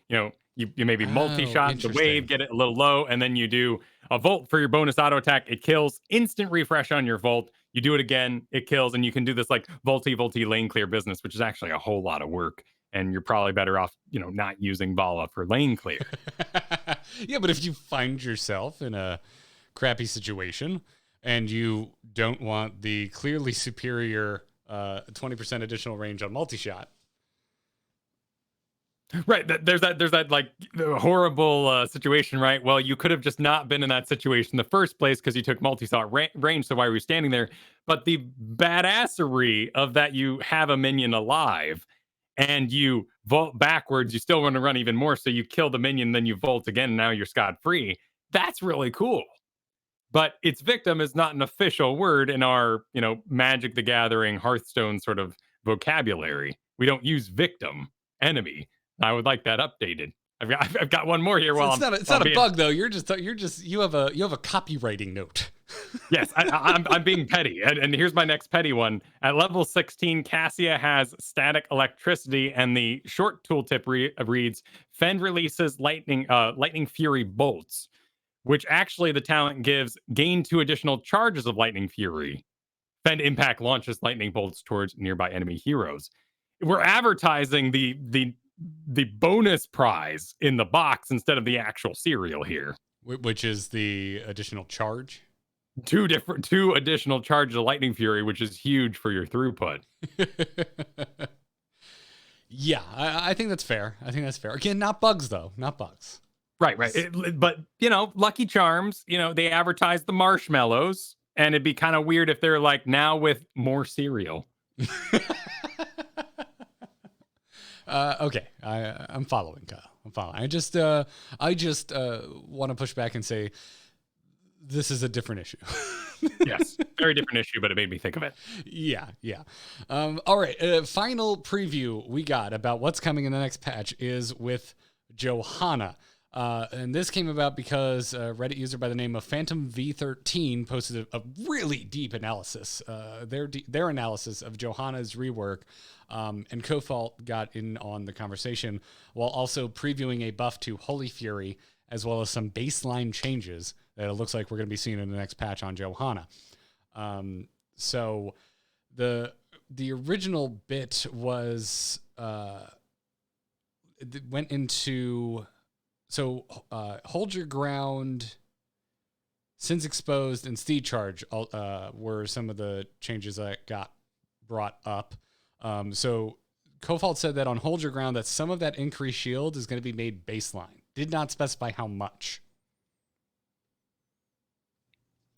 you maybe multi-shot the wave, get it a little low, and then you do a vault for your bonus auto attack. It kills, instant refresh on your vault. You do it again, it kills, and you can do this like vaulty lane clear business, which is actually a whole lot of work. And you're probably better off, not using Vala for lane clear. Yeah, but if you find yourself in a crappy situation and you don't want the clearly superior 20% additional range on multi-shot. Right. There's that like horrible situation, right? Well, you could have just not been in that situation in the first place because you took multi-shot range. So why were you standing there? But the badassery of that you have a minion alive and you vault backwards, you still want to run even more. So you kill the minion, then you vault again, and now you're scot-free. That's really cool. But its victim is not an official word in our, Magic the Gathering, Hearthstone sort of vocabulary. We don't use victim, enemy. I would like that updated. I've got one more here. So it's not a bug though. You have a copywriting note. Yes, I'm being petty, and here's my next petty one. At level 16, Cassia has static electricity, and the short tooltip reads: Fend releases lightning fury bolts, which actually the talent gives gain 2 additional charges of lightning fury. Fend impact launches lightning bolts towards nearby enemy heroes. We're advertising the the bonus prize in the box instead of the actual cereal here. Which is the additional charge. Two additional charges of Lightning Fury, which is huge for your throughput. Yeah, I think that's fair. I think that's fair. Again, not bugs though, not bugs. Right. But Lucky Charms, they advertise the marshmallows, and it'd be kind of weird if they're like now with more cereal. Okay, I'm following, Kyle. I'm following. I just want to push back and say this is a different issue. Yes, very different issue, but it made me think of it. Yeah. All right, final preview we got about what's coming in the next patch is with Johanna. And this came about because a Reddit user by the name of Phantom V13 posted a really deep analysis, their analysis of Johanna's rework, and Cofalt got in on the conversation while also previewing a buff to Holy Fury, as well as some baseline changes that it looks like we're going to be seeing in the next patch on Johanna. So the original bit was it went into... So, Hold Your Ground, Sins Exposed, and Steed Charge were some of the changes that got brought up. So, Cofalt said that on Hold Your Ground that some of that increased shield is going to be made baseline. Did not specify how much.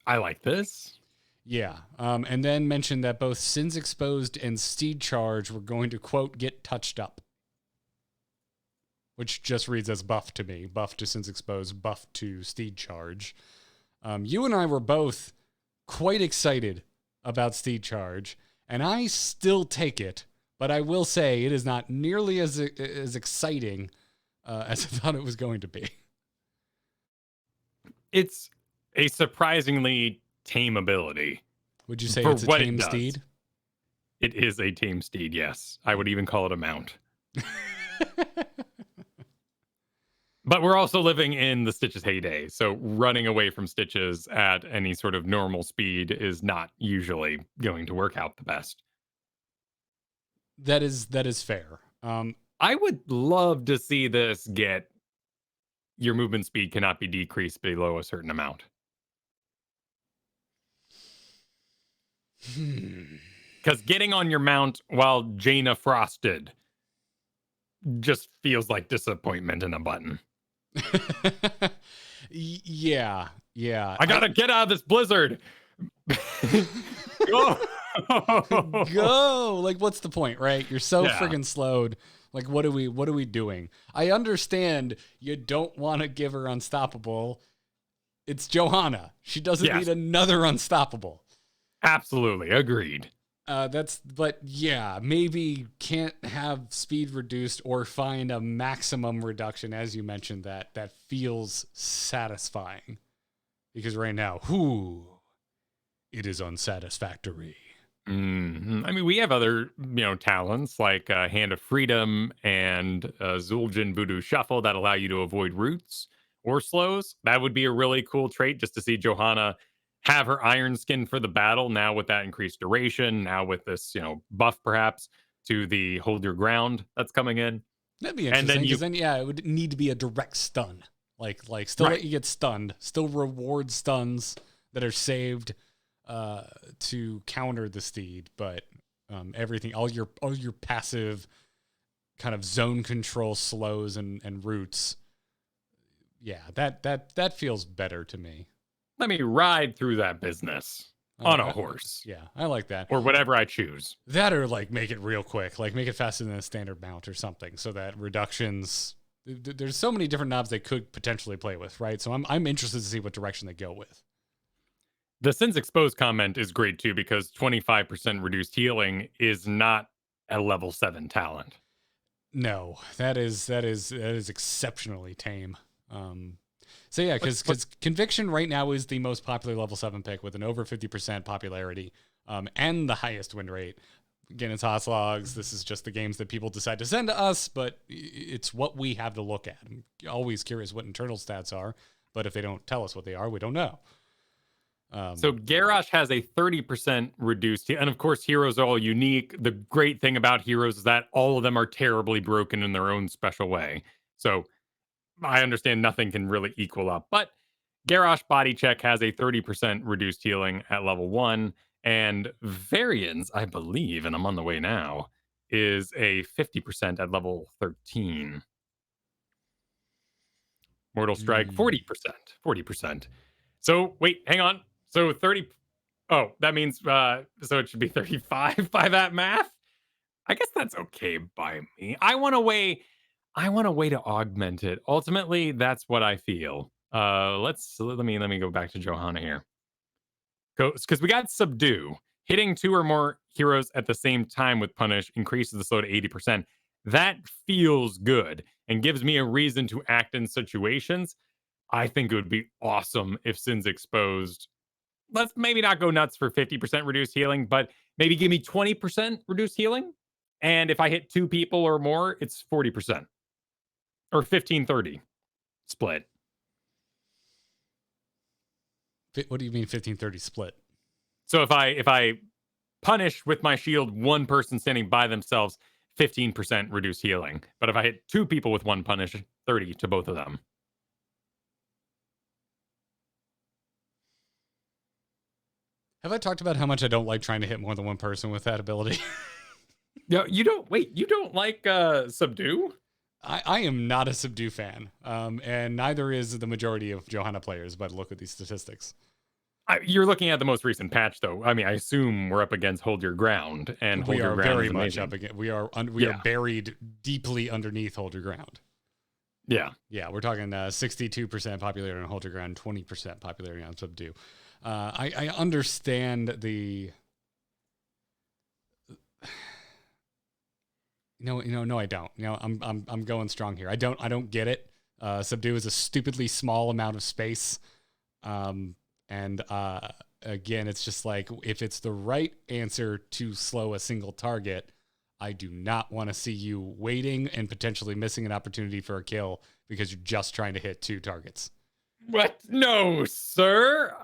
I like this. Yeah. And then mentioned that both Sins Exposed and Steed Charge were going to, quote, get touched up. Which just reads as buff to me. Buff to Sins Exposed, buff to Steed Charge. You and I were both quite excited about Steed Charge, and I still take it, but I will say it is not nearly as exciting as I thought it was going to be. It's a surprisingly tame ability. Would you say it's a tame steed? It is a tame steed, yes. I would even call it a mount. But we're also living in the Stitches heyday, so running away from Stitches at any sort of normal speed is not usually going to work out the best. That is fair. I would love to see this get your movement speed cannot be decreased below a certain amount. Because getting on your mount while Jaina frosted just feels like disappointment in a button. Yeah. I gotta get out of this blizzard. Go. Go. Like, what's the point, right? You're so friggin' slowed. Like, what are we doing? I understand you don't want to give her unstoppable. It's Johanna. She doesn't need another unstoppable. Absolutely. Agreed. But yeah, maybe can't have speed reduced or find a maximum reduction, as you mentioned, that feels satisfying. Because right now, it is unsatisfactory. Mm-hmm. I mean, we have other, talents like Hand of Freedom and Zul'jin Voodoo Shuffle that allow you to avoid roots or slows. That would be a really cool trait just to see Johanna have her iron skin for the battle now with that increased duration, now with this, buff perhaps to the Hold Your Ground that's coming in. That'd be interesting because then it would need to be a direct stun. Like still let you get stunned, still reward stuns that are saved to counter the steed, but everything, all your passive kind of zone control slows and roots. Yeah, that feels better to me. Let me ride through that business on a horse. Yeah, I like that. Or whatever I choose. That or like make it real quick, like make it faster than a standard mount or something so that reductions, there's so many different knobs they could potentially play with, right? So I'm interested to see what direction they go with. The Sins Exposed comment is great too because 25% reduced healing is not a level 7 talent. No, that is exceptionally tame. So yeah, because Conviction right now is the most popular level 7 pick with an over 50% popularity and the highest win rate. Again, it's Haas logs. This is just the games that people decide to send to us, but it's what we have to look at. I'm always curious what internal stats are, but if they don't tell us what they are, we don't know. So Garrosh has a 30% reduced, and of course, heroes are all unique. The great thing about heroes is that all of them are terribly broken in their own special way. So I understand nothing can really equal up, but Garrosh Body Check has a 30% reduced healing at level 1, and Varians, I believe, and I'm on the way now, is a 50% at level 13. Mortal Strike, 40%. 40%. So, wait, hang on. So 30. Oh, that means, so it should be 35 by that math? I guess that's okay by me. I want a way to augment it. Ultimately, that's what I feel. Let me go back to Johanna here. Because we got Subdue. Hitting 2 or more heroes at the same time with Punish increases the slow to 80%. That feels good and gives me a reason to act in situations. I think it would be awesome if Sin's Exposed. Let's maybe not go nuts for 50% reduced healing, but maybe give me 20% reduced healing. And if I hit 2 people or more, it's 40% or 15-30 split. What do you mean 15-30 split? So if I punish with my shield one person standing by themselves, 15% reduced healing. But if I hit 2 people with one punish, 30 to both of them. Have I talked about how much I don't like trying to hit more than one person with that ability? No, you don't like Subdue? I am not a Subdue fan, and neither is the majority of Johanna players, but look at these statistics. You're looking at the most recent patch, though. I mean, I assume we're up against Hold Your Ground, and Hold Your Ground is amazing. We are very much up against. We are buried deeply underneath Hold Your Ground. Yeah, we're talking 62% popularity on Hold Your Ground, 20% popularity on Subdue. I understand the. No, I don't. I'm going strong here. I don't get it. Subdue is a stupidly small amount of space. And again, it's just like, if it's the right answer to slow a single target, I do not want to see you waiting and potentially missing an opportunity for a kill because you're just trying to hit 2 targets. What? No, sir.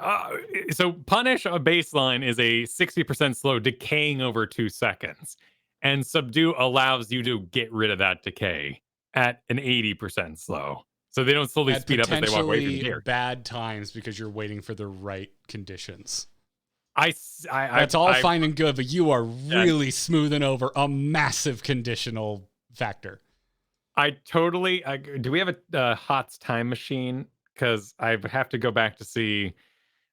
So Punish a baseline is a 60% slow, decaying over 2 seconds. And Subdue allows you to get rid of that decay at an 80% slow. So they don't slowly speed up as they walk away from the bad times because you're waiting for the right conditions. That's all fine and good, but you are really smoothing over a massive conditional factor. Do we have a HOTS time machine? Because I have to go back to see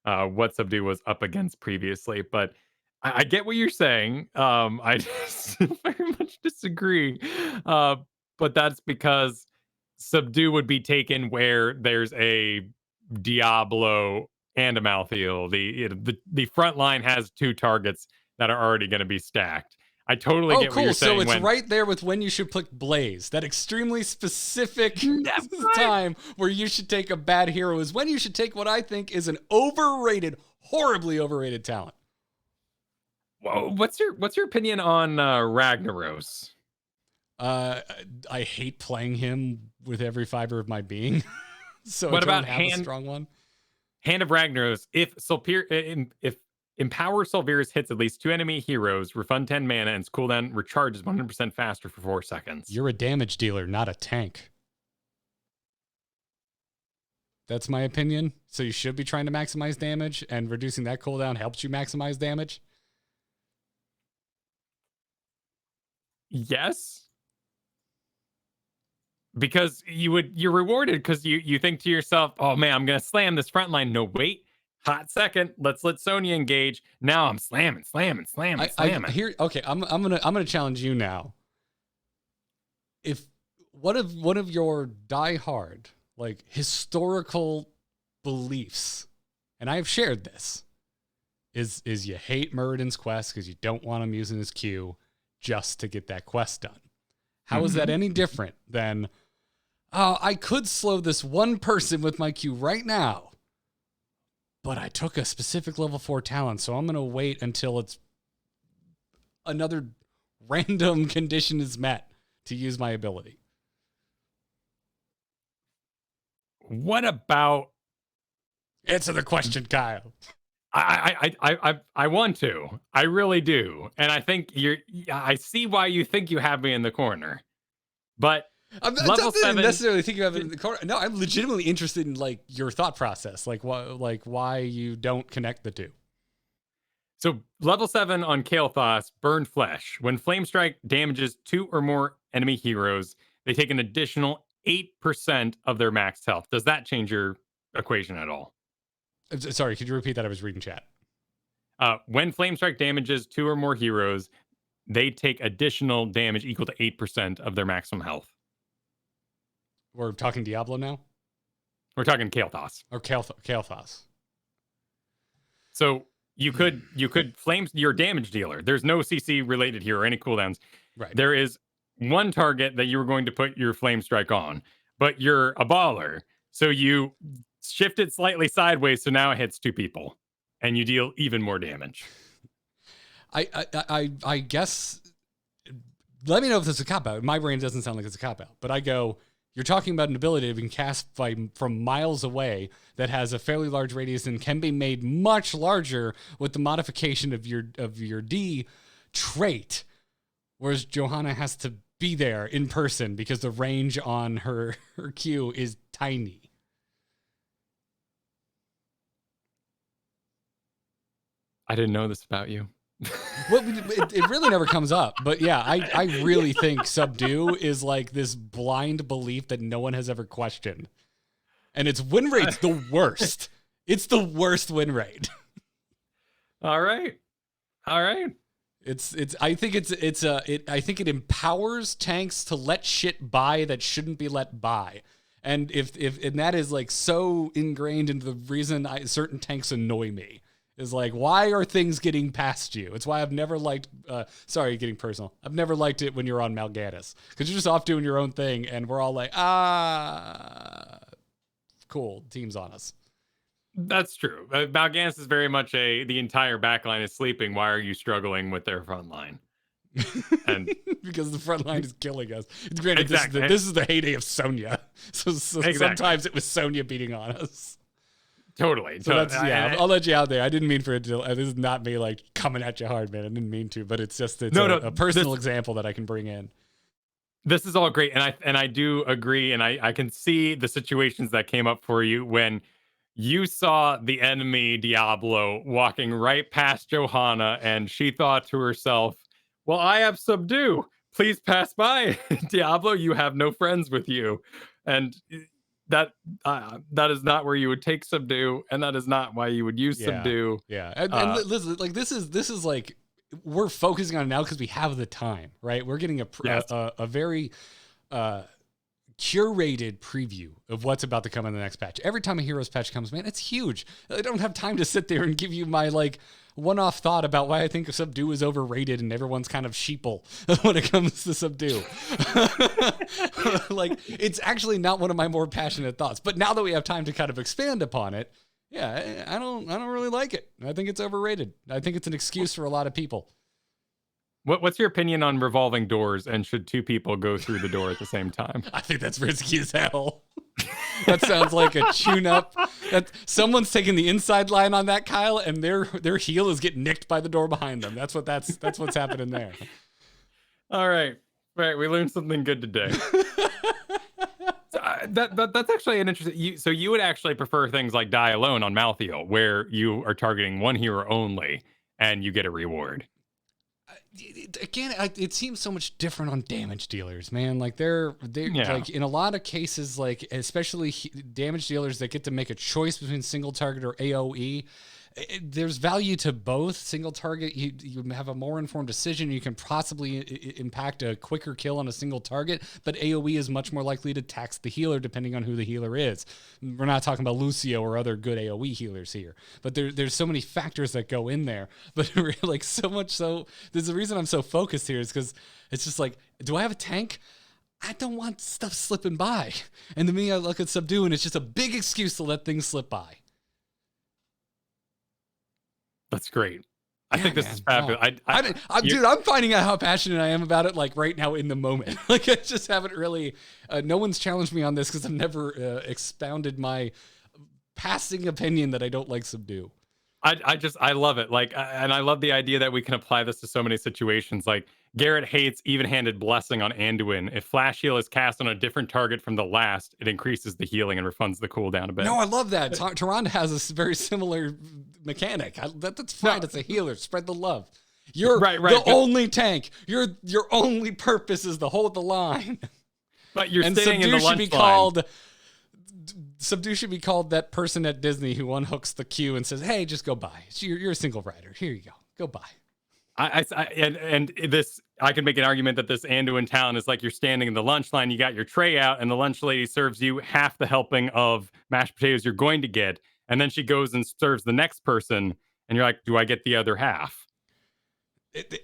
what Subdue was up against previously. But I get what you're saying. I very much disagree. But that's because Subdue would be taken where there's a Diablo and a Malthael. The front line has 2 targets that are already going to be stacked. I totally get what you're saying. So it's right there with when you should pick Blaze. That extremely specific time where you should take a bad hero is when you should take what I think is an overrated, horribly overrated talent. Well, what's your opinion on Ragnaros? I hate playing him with every fiber of my being. So what I don't about have a strong one. Hand of Ragnaros? If Empower Sulvirus hits at least 2 enemy heroes, refund 10 mana, and its cooldown recharges 100% faster for 4 seconds. You're a damage dealer, not a tank. That's my opinion. So you should be trying to maximize damage, and reducing that cooldown helps you maximize damage. Yes. Because you're rewarded because you think to yourself, oh man, I'm gonna slam this front line. No, wait. Hot second. Let's let Sonya engage. Now I'm slamming. Okay, I'm gonna challenge you now. If one of your diehard, like, historical beliefs, and I've shared this, is you hate Muradin's quest because you don't want him using his Q just to get that quest done. How is that any different than, I could slow this one person with my Q right now, but I took a specific level 4 talent, so I'm going to wait until it's another random condition is met to use my ability. What about... Answer the question, Kyle. I want to. I really do. And I think I see why you think you have me in the corner. But I'm level not 7 necessarily thinking of it in the corner. No, I'm legitimately interested in like your thought process, like why you don't connect the two. So level 7 on Kael'thas, Burned Flesh. When Flame Strike damages 2 or more enemy heroes, they take an additional 8% of their max health. Does that change your equation at all? Sorry, could you repeat that? I was reading chat. When Flame Strike damages 2 or more heroes, they take additional damage equal to 8% of their maximum health. We're talking Diablo now? We're talking Kael'thas. Or Kael'thas. So you could flame your damage dealer. There's no CC related here or any cooldowns. Right. There is one target that you were going to put your flame strike on, but you're a baller. So you shift it slightly sideways, so now it hits 2 people, and you deal even more damage. I guess. Let me know if this is a cop out. My brain doesn't sound like it's a cop out, but I go. You're talking about an ability that can cast from miles away that has a fairly large radius and can be made much larger with the modification of your D trait, whereas Johanna has to be there in person because the range on her Q is tiny. I didn't know this about you. Well, it really never comes up, but yeah, I really think Subdue is like this blind belief that no one has ever questioned, and its win rate's the worst. It's the worst win rate. All right. It's. I think I think it empowers tanks to let shit by that shouldn't be let by, and and that is like so ingrained into the reason certain tanks annoy me. Is like, why are things getting past you? It's why I've never liked, sorry, getting personal. I've never liked it when you're on Mal'Ganis. Because you're just off doing your own thing, and we're all like, cool, team's on us. That's true. Mal'Ganis is very much the entire backline is sleeping. Why are you struggling with their front line? And because the front line is killing us. It's granted, exactly. This is the heyday of Sonya. So exactly. Sometimes it was Sonya beating on us. Totally. So that's, I'll let you out there. I didn't mean for it to, this is not me like coming at you hard, man. I didn't mean to, but it's just, a personal example that I can bring in. This is all great. And I do agree. And I can see the situations that came up for you when you saw the enemy Diablo walking right past Johanna and she thought to herself, well, I have Subdue. Please pass by. Diablo, you have no friends with you. And that is not where you would take Subdue, and that is not why you would use Subdue. Yeah, and listen, like this is like we're focusing on it now because we have the time, right? We're getting a very curated preview of what's about to come in the next patch. Every time a Heroes patch comes, man, it's huge. I don't have time to sit there and give you my like one-off thought about why I think Subdue is overrated and everyone's kind of sheeple when it comes to Subdue. Like, it's actually not one of my more passionate thoughts. But now that we have time to kind of expand upon it, yeah, I don't really like it. I think it's overrated. I think it's an excuse for a lot of people. What's your opinion on revolving doors, and should 2 people go through the door at the same time? I think that's risky as hell. That sounds like a tune-up. That someone's taking the inside line on that, Kyle, and their heel is getting nicked by the door behind them. That's what's happening there. All right, we learned something good today. That's actually an interesting. So you would actually prefer things like Die Alone on Malthael, where you are targeting one hero only, and you get a reward. Again, it seems so much different on damage dealers, man. Like they're like in a lot of cases, like especially damage dealers that get to make a choice between single target or AoE. There's value to both. Single target, you have a more informed decision. You can possibly impact a quicker kill on a single target, but AoE is much more likely to tax the healer depending on who the healer is. We're not talking about Lucio or other good AoE healers here, but there's so many factors that go in there. But like so much so, there's the reason I'm so focused here is because it's just like, do I have a tank? I don't want stuff slipping by. And to me, I look at Subdue and it's just a big excuse to let things slip by. That's great. I think this is fabulous. Dude, I'm finding out how passionate I am about it, like right now in the moment. Like I just haven't really, no one's challenged me on this because I've never expounded my passing opinion that I don't like Subdue. I love it. Like, and I love the idea that we can apply this to so many situations. Like, Garrett hates even-handed blessing on Anduin. If Flash Heal is cast on a different target from the last, it increases the healing and refunds the cooldown a bit. No, I love that. Tyrande has a very similar mechanic. That's fine. No. It's a healer. Spread the love. You're right, the only tank. Your only purpose is to hold the line. But you're and staying in the lunch line. Subdue should be called that person at Disney who unhooks the queue and says, "Hey, just go by. You're a single rider. Here you go. Go by." And this, I can make an argument that this Anduin town is like you're standing in the lunch line, you got your tray out, and the lunch lady serves you half the helping of mashed potatoes you're going to get, and then she goes and serves the next person, and you're like, "Do I get the other half?"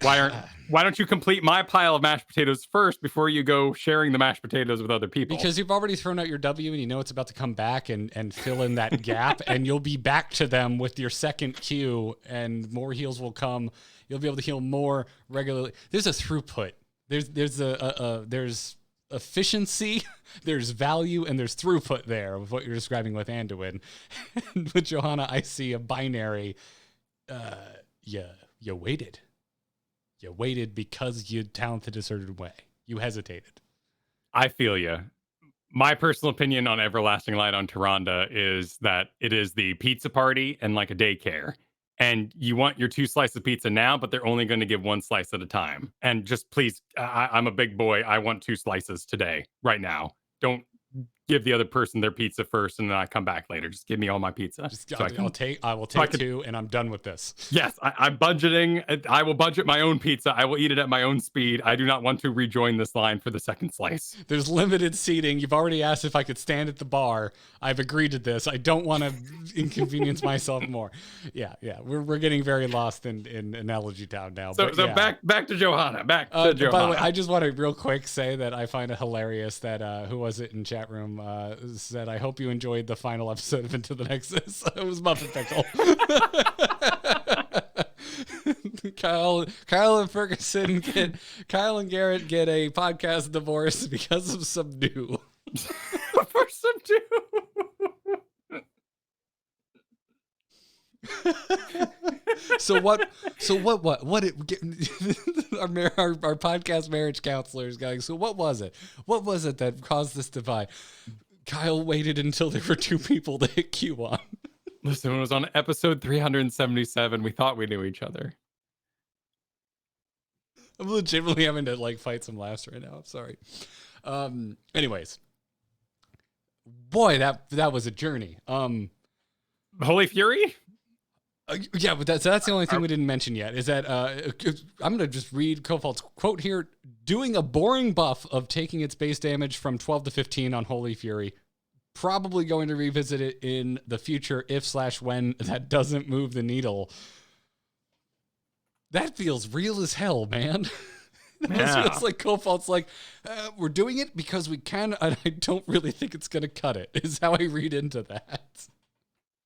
Why don't you complete my pile of mashed potatoes first before you go sharing the mashed potatoes with other people? Because you've already thrown out your W and you know it's about to come back and fill in that gap, and you'll be back to them with your second queue, and more heals will come. You'll be able to heal more regularly. There's a throughput. There's efficiency, there's value, and there's throughput there with what you're describing with Anduin. And with Johanna, I see a binary. You waited. You waited because you talented a certain way. You hesitated. I feel you. My personal opinion on Everlasting Light on Tyrande is that it is the pizza party and like a daycare. And you want your 2 slices of pizza now, but they're only going to give 1 slice at a time. And just please, I'm a big boy. I want 2 slices today, right now. Don't give the other person their pizza first and then I come back later. Just give me all my pizza. I will take 2 and I'm done with this. Yes, I'm budgeting. I will budget my own pizza. I will eat it at my own speed. I do not want to rejoin this line for the second slice. There's limited seating. You've already asked if I could stand at the bar. I've agreed to this. I don't want to inconvenience myself more. Yeah. We're getting very lost in Analogy Town now. So back to Johanna. Back to Johanna. By the way, I just want to real quick say that I find it hilarious that who was it in chat room said, "I hope you enjoyed the final episode of Into the Nexus." It was Muffin Pickle. Kyle and Fergusson Kyle and Garrett get a podcast divorce because of Subdue. For Subdue. So what our podcast marriage counselor is going, so what was it that caused this divide? Kyle waited until there were 2 people to hit Q on. Listen, when it was on episode 377, we thought we knew each other. I'm legitimately having to like fight some laughs right now. I'm sorry. Anyways, boy, that was a journey. Holy Fury? Yeah, but that's the only thing we didn't mention yet, is that I'm going to just read Kofold's quote here. Doing a boring buff of taking its base damage from 12 to 15 on Holy Fury. Probably going to revisit it in the future if/when that doesn't move the needle. That feels real as hell, man. Feels like Kofold's like, we're doing it because we can, and I don't really think it's going to cut it, is how I read into that.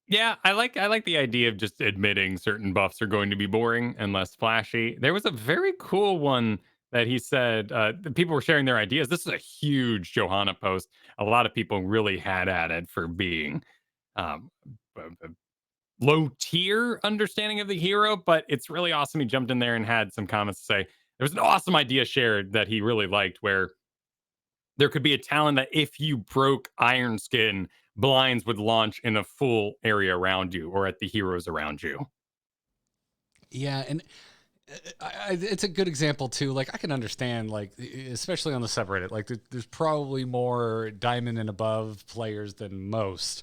Yeah, I like the idea of just admitting certain buffs are going to be boring and less flashy. There was a very cool one that he said, the people were sharing their ideas. This is a huge Johanna post. A lot of people really had at it for being low tier understanding of the hero, but it's really awesome. He jumped in there and had some comments to say. There was an awesome idea shared that he really liked, where there could be a talent that if you broke Iron Skin, blinds would launch in a full area around you or at the heroes around you. Yeah, and it's a good example too. Like, I can understand, like, especially on the subreddit, like there's probably more diamond and above players than most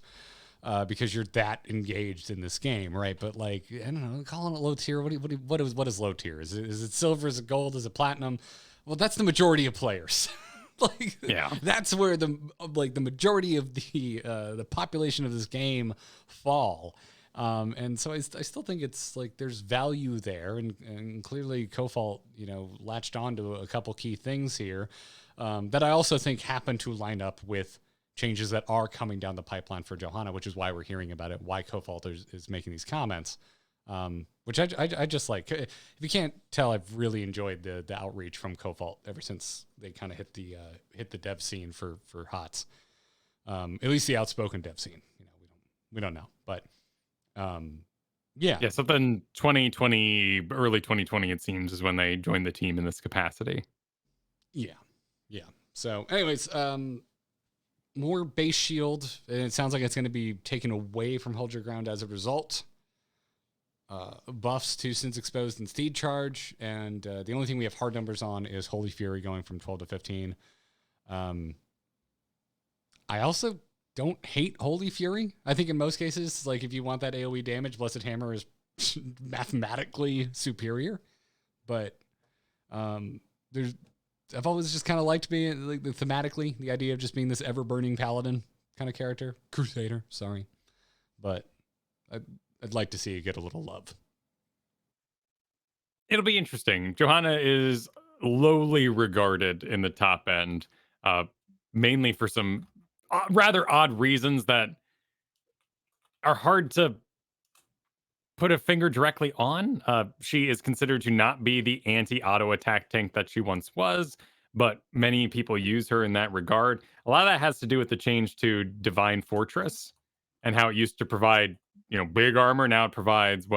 because you're that engaged in this game, right? But like, I don't know, calling it low tier. What is low tier? Is it silver? Is it gold? Is it platinum? Well, that's the majority of players. Like, yeah, that's where the majority of the population of this game fall. And so I still think it's like there's value there, and clearly Kofold, latched onto a couple key things here that I also think happen to line up with changes that are coming down the pipeline for Johanna, which is why we're hearing about it, why Kofold is making these comments. Which I just like. If you can't tell, I've really enjoyed the outreach from Kofold ever since they kind of hit the dev scene for HOTS. At least the outspoken dev scene. We don't know, but Yeah. Yeah, something 2020, early 2020, it seems, is when they joined the team in this capacity. Yeah. Yeah. So, anyways, more base shield, and it sounds like it's going to be taken away from Hold Your Ground as a result. Buffs to Since Exposed and Steed Charge, and the only thing we have hard numbers on is Holy Fury going from 12 to 15. I also don't hate Holy Fury. I think in most cases, like if you want that AoE damage, Blessed Hammer is mathematically superior. But I've always just kind of liked being like thematically the idea of just being this ever burning paladin kind of character, crusader. Sorry, but I'd like to see it get a little love. It'll be interesting. Johanna is lowly regarded in the top end, mainly for some rather odd reasons that are hard to put a finger directly on. She is considered to not be the anti-auto attack tank that she once was, but many people use her in that regard. A lot of that has to do with the change to Divine Fortress and how it used to provide, big armor. Now it provides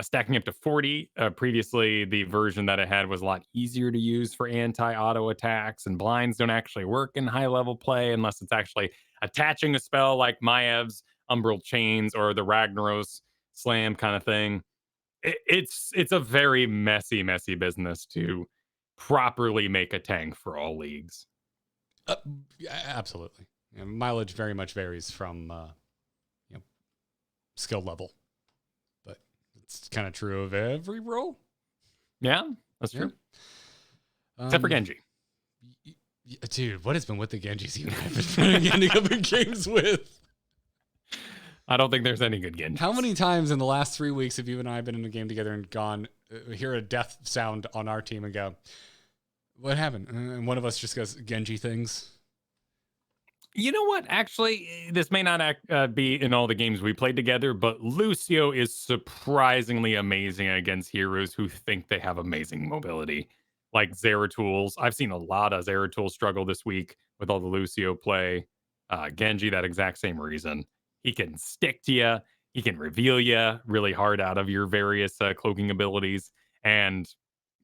stacking up to 40. Previously, the version that it had was a lot easier to use for anti-auto attacks, and blinds don't actually work in high-level play unless it's actually attaching a spell like Maev's Umbral Chains or the Ragnaros Slam kind of thing. It's a very messy business to properly make a tank for all leagues. Yeah, absolutely. Mileage very much varies from skill level. It's kind of true of every role. Yeah, that's true. Except for Genji. Dude, what has been with the Genjis you and I have been ending up in games with? I don't think there's any good Genjis. How many times in the last 3 weeks have you and I been in a game together and gone, hear a death sound on our team and go, what happened? And one of us just goes, Genji things. You know what? Actually, this may not be in all the games we played together, but Lucio is surprisingly amazing against heroes who think they have amazing mobility, like Zeratools. I've seen a lot of Zeratools struggle this week with all the Lucio play. Genji, that exact same reason. He can stick to you. He can reveal you really hard out of your various cloaking abilities. And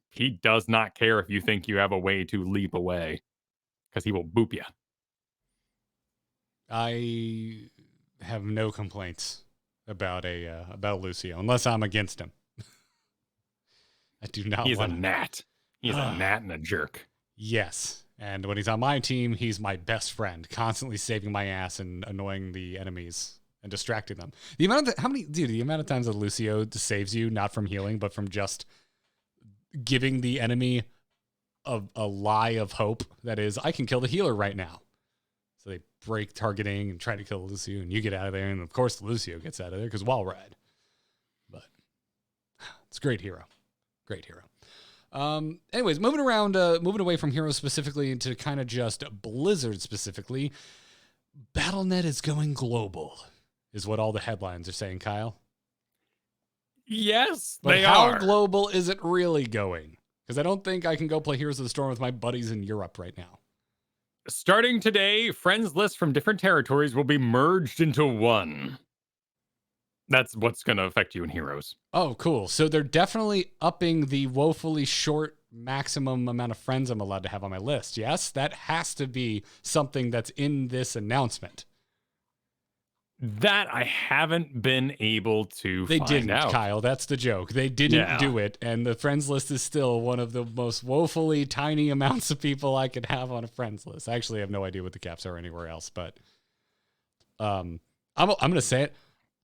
he does not care if you think you have a way to leap away, because he will boop you. I have no complaints about Lucio unless I'm against him. I do not. He's a gnat. He's a gnat and a jerk. Yes, and when he's on my team, he's my best friend, constantly saving my ass and annoying the enemies and distracting them. The amount of the amount of times that Lucio saves you not from healing but from just giving the enemy a lie of hope that is, I can kill the healer right now. So they break targeting and try to kill Lucio, and you get out of there, and of course Lucio gets out of there because wall ride. But it's a great hero. Great hero. Anyways, moving away from heroes specifically into kind of just Blizzard specifically, BattleNet is going global, is what all the headlines are saying, Kyle. Yes, but how global is it really going? Because I don't think I can go play Heroes of the Storm with my buddies in Europe right now. Starting today, friends lists from different territories will be merged into one. That's what's going to affect you in Heroes. Oh, cool. So they're definitely upping the woefully short maximum amount of friends I'm allowed to have on my list. Yes, that has to be something that's in this announcement. That I haven't been able to They find didn't, out. Kyle. That's the joke. They didn't do it, and the friends list is still one of the most woefully tiny amounts of people I could have on a friends list. I actually have no idea what the caps are anywhere else, but I'm going to say it.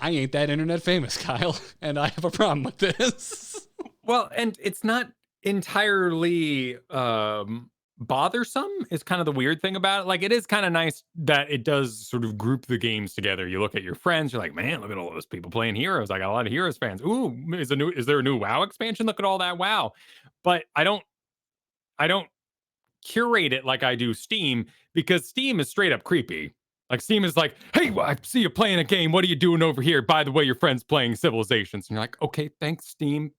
I ain't that internet famous, Kyle, and I have a problem with this. Well, and it's not entirely bothersome is kind of the weird thing about it. Like, it is kind of nice that it does sort of group the games together. You look at your friends, you're like, man, look at all those people playing Heroes. I got a lot of Heroes fans. Ooh, is there a new WoW expansion? Look at all that WoW. But I don't curate it like I do Steam, because Steam is straight up creepy. Like, Steam is like, hey, I see you playing a game. What are you doing over here? By the way, your friend's playing Civilizations. And you're like, okay, thanks, Steam.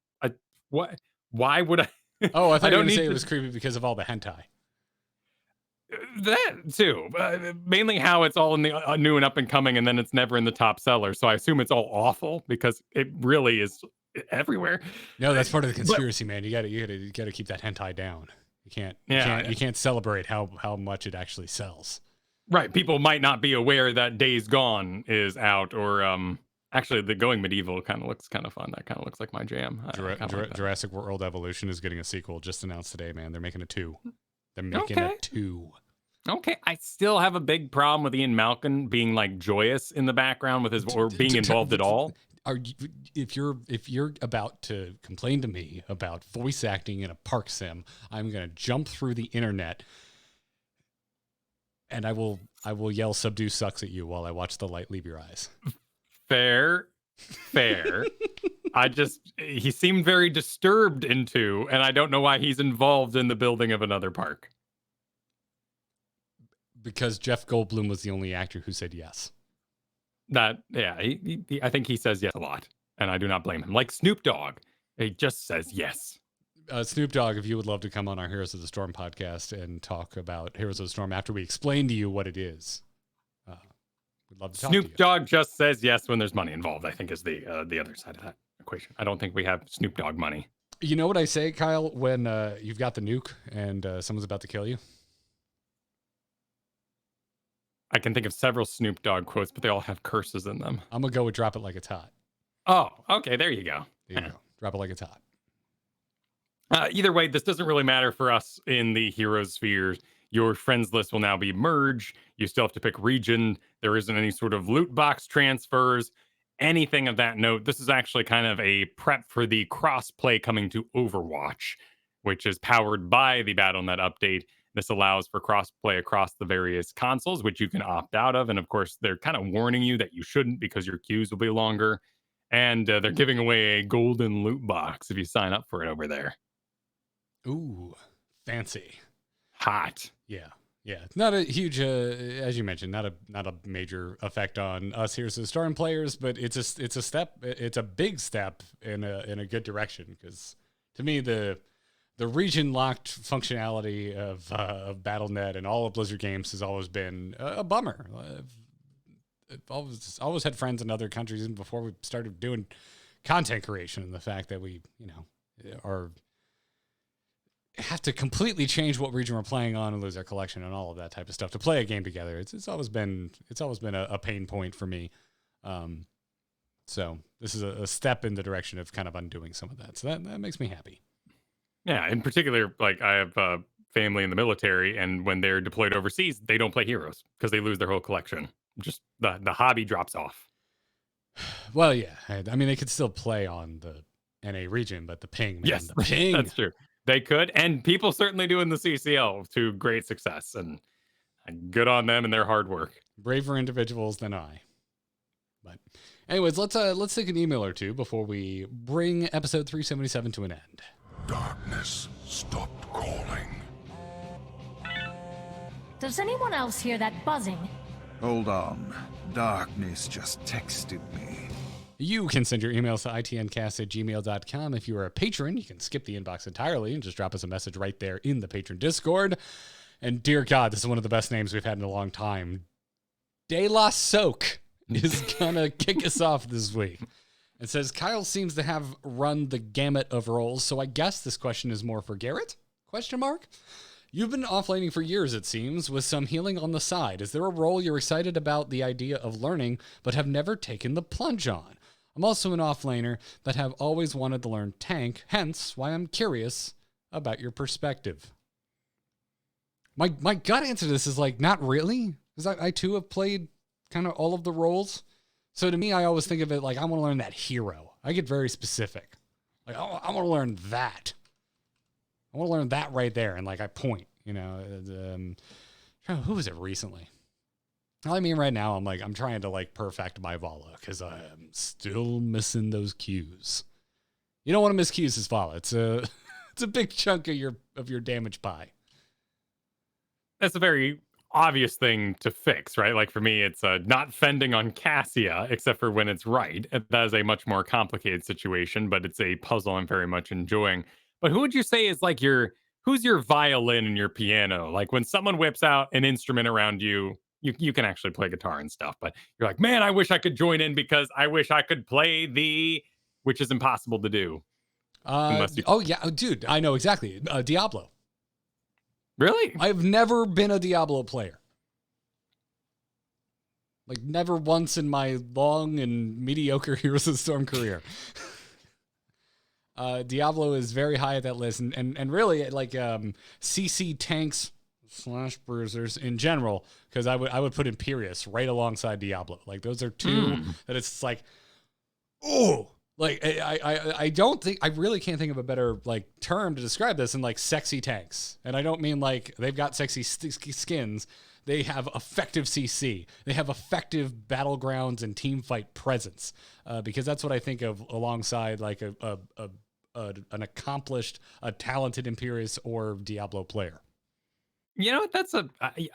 What? Why would I? Oh, I thought you were going to need say it was creepy because of all the hentai. That too. Mainly how it's all in the new and up and coming, and then it's never in the top seller. So I assume it's all awful because it really is everywhere. No, that's part of the But conspiracy, man. You gotta keep that hentai down. You can't celebrate how much it actually sells. right, people might not be aware that Days Gone is out, or actually, the Going Medieval kind of looks kind of fun. That kind of looks like my jam. I kinda like that. Jurassic World Evolution is getting a sequel just announced today, man. They're making a 2. They're making Okay. a 2. Okay, I still have a big problem with Ian Malcolm being like joyous in the background with his or being involved at all. If you're about to complain to me about voice acting in a park sim, I'm gonna jump through the internet and I will yell "Subdue sucks" at you while I watch the light leave your eyes. Fair. He seemed very disturbed into, and I don't know why he's involved in the building of another park. Because Jeff Goldblum was the only actor who said yes. I think he says yes a lot, and I do not blame him. Like Snoop Dogg, he just says yes. Snoop Dogg, if you would love to come on our Heroes of the Storm podcast and talk about Heroes of the Storm after we explain to you what it is, we'd love to talk to you. Snoop Dogg just says yes when there's money involved, I think is the other side of that equation. I don't think we have Snoop Dogg money. You know what I say, Kyle, when you've got the nuke and someone's about to kill you? I can think of several Snoop Dogg quotes, but they all have curses in them. I'm going to go with drop it like it's hot. Oh, okay. There you go. There you go. Drop it like it's hot. Either way, this doesn't really matter for us in the hero spheres. Your friends list will now be merged. You still have to pick region. There isn't any sort of loot box transfers, anything of that note. This is actually kind of a prep for the cross-play coming to Overwatch, which is powered by the Battle.net update. This allows for cross-play across the various consoles, which you can opt out of. And of course, they're kind of warning you that you shouldn't because your queues will be longer. And they're giving away a golden loot box if you sign up for it over there. Ooh, fancy. Hot. Yeah. Not a huge, as you mentioned, not a major effect on us Heroes of the Storm players, but it's a step. It's a big step in a good direction because to me the region locked functionality of Battle.net and all of Blizzard games has always been a bummer. I've always had friends in other countries even before we started doing content creation, and the fact that we have to completely change what region we're playing on and lose our collection and all of that type of stuff to play a game together. It's always been a pain point for me. So this is a step in the direction of kind of undoing some of that. So that makes me happy. Yeah, in particular, like I have family in the military, and when they're deployed overseas, they don't play Heroes because they lose their whole collection. Just the hobby drops off. Well, yeah. I mean, they could still play on the NA region, but the ping, man, Yes, the ping. that's true. They could, and people certainly do in the CCL to great success, and good on them and their hard work. Braver individuals than I. But anyways, let's take an email or two before we bring episode 377 to an end. Darkness stopped calling. Does anyone else hear that buzzing? Hold on. Darkness just texted me. You can send your emails to itncast@gmail.com. If you are a patron, you can skip the inbox entirely and just drop us a message right there in the patron Discord. And dear God, this is one of the best names we've had in a long time. De La Soak is gonna kick us off this week. It says, Kyle seems to have run the gamut of roles, so I guess this question is more for Garrett? Question mark? You've been offlaning for years, it seems, with some healing on the side. Is there a role you're excited about the idea of learning, but have never taken the plunge on? I'm also an offlaner, but have always wanted to learn tank, hence why I'm curious about your perspective. My gut answer to this is like, not really, because I too have played kind of all of the roles. So to me, I always think of it like, I want to learn that hero. I get very specific. Like, I want to learn that. I want to learn that right there. And like, I point, who was it recently? I mean, right now, I'm trying to like perfect my Vala because I am still missing those Qs. You don't want to miss Qs as Vala. It's a big chunk of your damage pie. That's a very obvious thing to fix, right? Like for me, it's not fending on Cassia, except for when it's right. That is a much more complicated situation, but it's a puzzle I'm very much enjoying. But who would you say is like your who's your violin and your piano? Like when someone whips out an instrument around you, you can actually play guitar and stuff, but you're like, man, I wish I could join in because I wish I could play which is impossible to do. Unless you... Oh, yeah. Dude, I know exactly. Diablo. Really? I've never been a Diablo player. Like, never once in my long and mediocre Heroes of the Storm career. Diablo is very high at that list. And really, like, CC tanks / bruisers in general, because I would put Imperius right alongside Diablo. Like, those are two that it's like, oh, like I don't think, I really can't think of a better like term to describe this than like sexy tanks. And I don't mean like they've got sexy skins. They have effective CC. They have effective battlegrounds and team fight presence, because that's what I think of alongside like an accomplished, a talented Imperius or Diablo player. You know,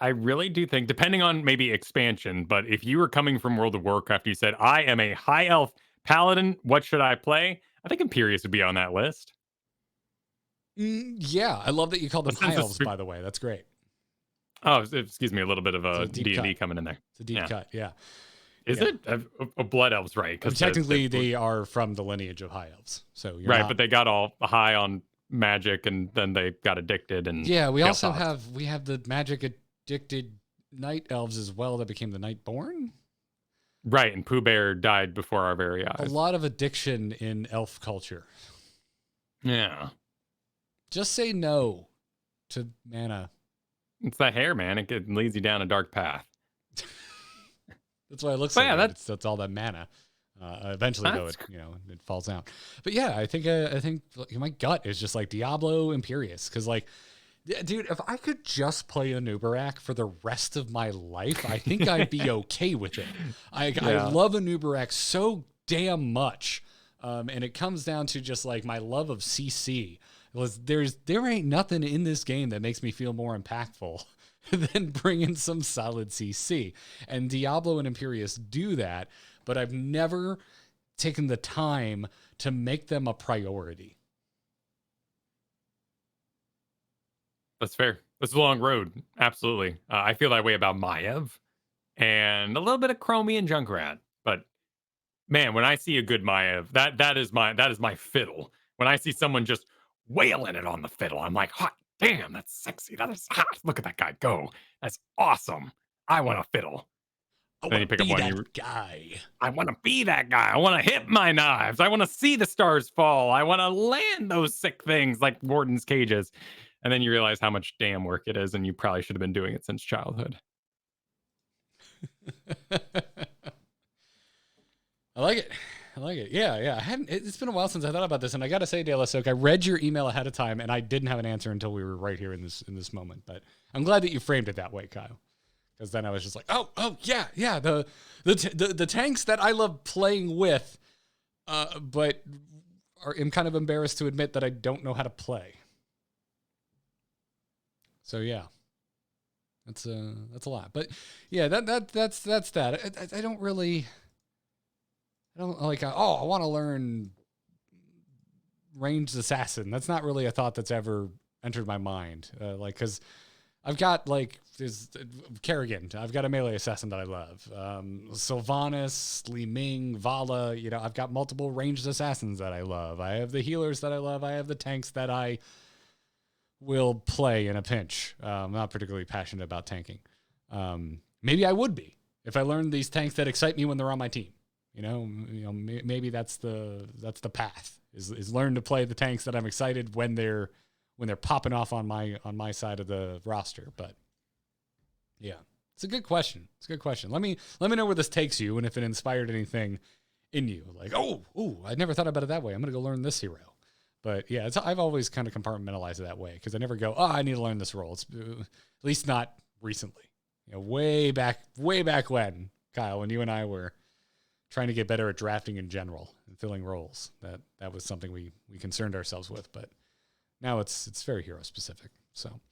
I really do think, depending on maybe expansion, but if you were coming from World of Warcraft, you said, I am a high elf paladin, what should I play? I think Imperius would be on that list. Yeah, I love that you called them high elves, by the way. That's great. Oh, excuse me, a little bit of a D&D cut. coming in there. It's a deep cut, yeah. Is it? Blood elves, right? Because technically they are from the lineage of high elves. So you're right, but they got all high on magic and then they got addicted. And yeah, we also have the magic addicted night elves as well that became the Nightborn. Right, and Pooh Bear died before our very eyes. A lot of addiction in elf culture. Yeah. Just say no to mana. It's that hair, man. It leads you down a dark path. That's why it looks like that's all that mana. Eventually, though, it falls out. But yeah, I think my gut is just like Diablo Imperius, because like, dude, if I could just play a Nubarak for the rest of my life, I think I'd be okay with it. I love a Nubarak so damn much, and it comes down to just like my love of CC. There ain't nothing in this game that makes me feel more impactful than bringing some solid CC. And Diablo and Imperius do that, but I've never taken the time to make them a priority. That's fair. It's a long road. Absolutely. I feel that way about Maiev and a little bit of Chromie and Junkrat. But man, when I see a good Maiev, that is my fiddle. When I see someone just wailing it on the fiddle, I'm like, hot damn, that's sexy. That is hot. Look at that guy go. That's awesome. I want a fiddle. Then you pick up one guy. I want to be that guy. I want to hit my knives. I want to see the stars fall. I want to land those sick things like Warden's cages. And then you realize how much damn work it is, and you probably should have been doing it since childhood. I like it. Yeah. It's been a while since I thought about this, and I got to say, De La Soak, I read your email ahead of time, and I didn't have an answer until we were right here in this moment. But I'm glad that you framed it that way, Kyle, because then I was just like, oh yeah, the tanks that I love playing with, but am kind of embarrassed to admit that I don't know how to play. So yeah, that's a lot. But yeah, that's that. I don't like, I want to learn ranged assassin. That's not really a thought that's ever entered my mind. Because I've got there's Kerrigan. I've got a melee assassin that I love. Sylvanas, Li Ming, Vala. I've got multiple ranged assassins that I love. I have the healers that I love. I have the tanks that I will play in a pinch. I'm not particularly passionate about tanking. Maybe I would be if I learned these tanks that excite me when they're on my team. Maybe that's the path is learn to play the tanks that I'm excited when they're popping off on my side of the roster. But yeah, it's a good question. Let me know where this takes you, and if it inspired anything in you, like, I never thought about it that way. I'm gonna go learn this hero. But yeah, I've always kind of compartmentalized it that way, because I never go, I need to learn this role. It's at least not recently. Way back when, Kyle, when you and I were trying to get better at drafting in general and filling roles. That was something we concerned ourselves with, but now it's very hero specific. So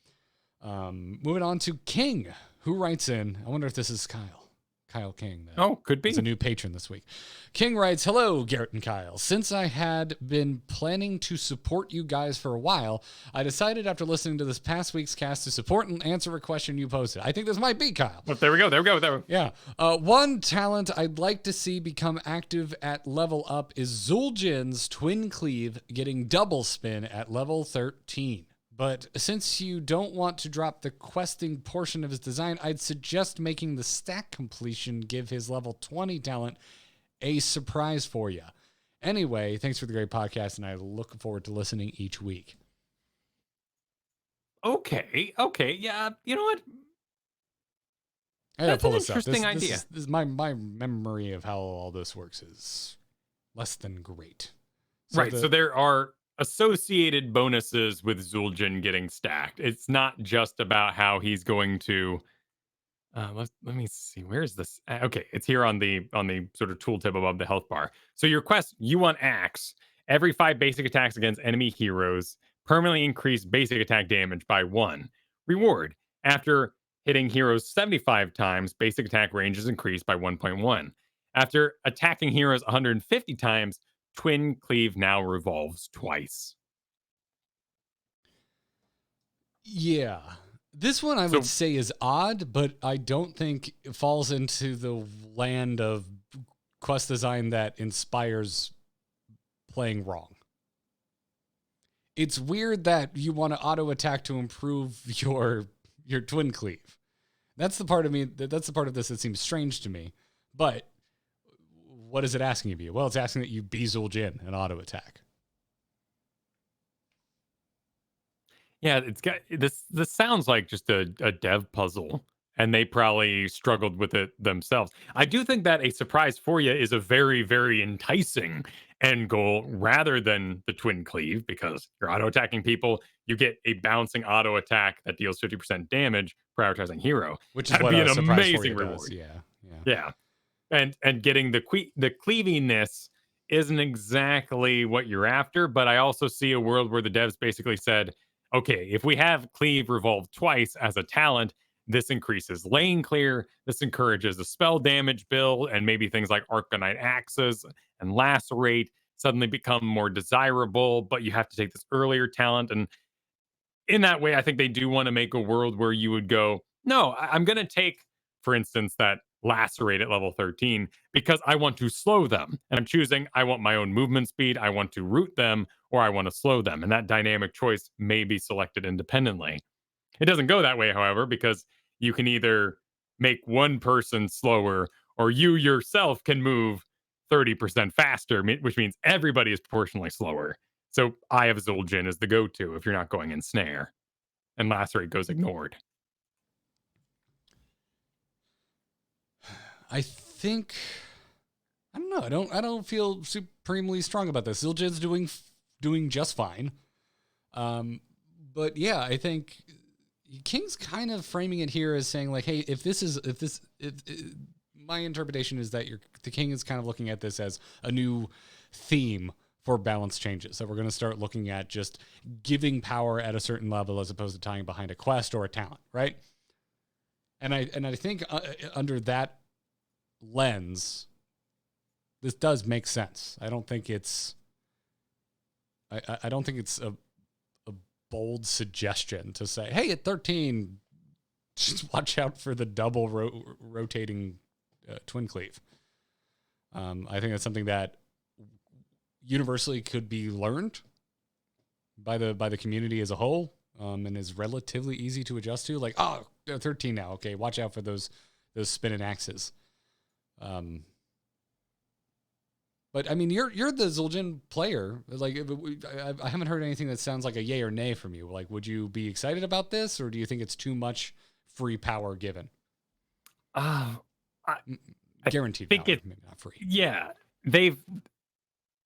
moving on to King, who writes in, I wonder if this is Kyle. Kyle King. Oh, could be. He's a new patron this week. King writes, hello, Garrett and Kyle. Since I had been planning to support you guys for a while, I decided after listening to this past week's cast to support and answer a question you posted. I think this might be Kyle. Well, there we go. Yeah. One talent I'd like to see become active at level up is Zul'jin's twin cleave getting double spin at level 13. But since you don't want to drop the questing portion of his design, I'd suggest making the stack completion give his level 20 talent a surprise for you. Anyway, thanks for the great podcast, and I look forward to listening each week. Okay. Yeah, you know what? I gotta That's pull an this up. interesting idea. This is my memory of how all this works is less than great. So there are associated bonuses with Zul'jin getting stacked. It's not just about how he's going to let me see, where is this? Okay, it's here on the sort of tooltip above the health bar. So your quest, you want Axe. Every 5 basic attacks against enemy heroes permanently increase basic attack damage by 1. Reward, after hitting heroes 75 times, basic attack range is increased by 1.1. After attacking heroes 150 times, twin cleave now revolves twice. Yeah. This one I would say is odd, but I don't think it falls into the land of quest design that inspires playing wrong. It's weird that you want to auto attack to improve your twin cleave. That's the part of me that's the part of this that seems strange to me. But what is it asking of you? Well, it's asking that you be Zul'jin and auto attack. Yeah, it's got this. This sounds like just a dev puzzle, and they probably struggled with it themselves. I do think that a surprise for you is a very, very enticing end goal rather than the twin cleave, because you're auto attacking people. You get a bouncing auto attack that deals 50% damage, prioritizing hero, Which is that'd what be a an surprise for amazing you reward. does. Yeah, and getting the cleaviness isn't exactly what you're after, but I also see a world where the devs basically said, okay, if we have cleave revolve twice as a talent, this increases lane clear, this encourages the spell damage build, and maybe things like Arcanite Axes and Lacerate suddenly become more desirable, but you have to take this earlier talent. And in that way, I think they do want to make a world where you would go, no, I'm going to take, for instance, that Lacerate at level 13 because I want to slow them. And I'm choosing, I want my own movement speed, I want to root them, or I want to slow them. And that dynamic choice may be selected independently. It doesn't go that way, however, because you can either make one person slower or you yourself can move 30% faster, which means everybody is proportionally slower. So Eye of Zul'jin is the go-to if you're not going in Snare. And Lacerate goes ignored. I think I don't know. I don't feel supremely strong about this. Zul'jin's doing just fine. But yeah, I think King's kind of framing it here as saying like, hey, my interpretation is that the King is kind of looking at this as a new theme for balance changes. So we're going to start looking at just giving power at a certain level as opposed to tying behind a quest or a talent, right? And I think under that lens, this does make sense. I don't think it's a bold suggestion to say, hey, at 13, just watch out for the double rotating twin cleave. I think that's something that universally could be learned by the community as a whole, and is relatively easy to adjust to. Like, oh, 13 now. Okay, watch out for those spinning axes. But I mean, you're the Zul'jin player. Like, I haven't heard anything that sounds like a yay or nay from you. Like, would you be excited about this, or do you think it's too much free power given? Guaranteed power, maybe not free. Yeah,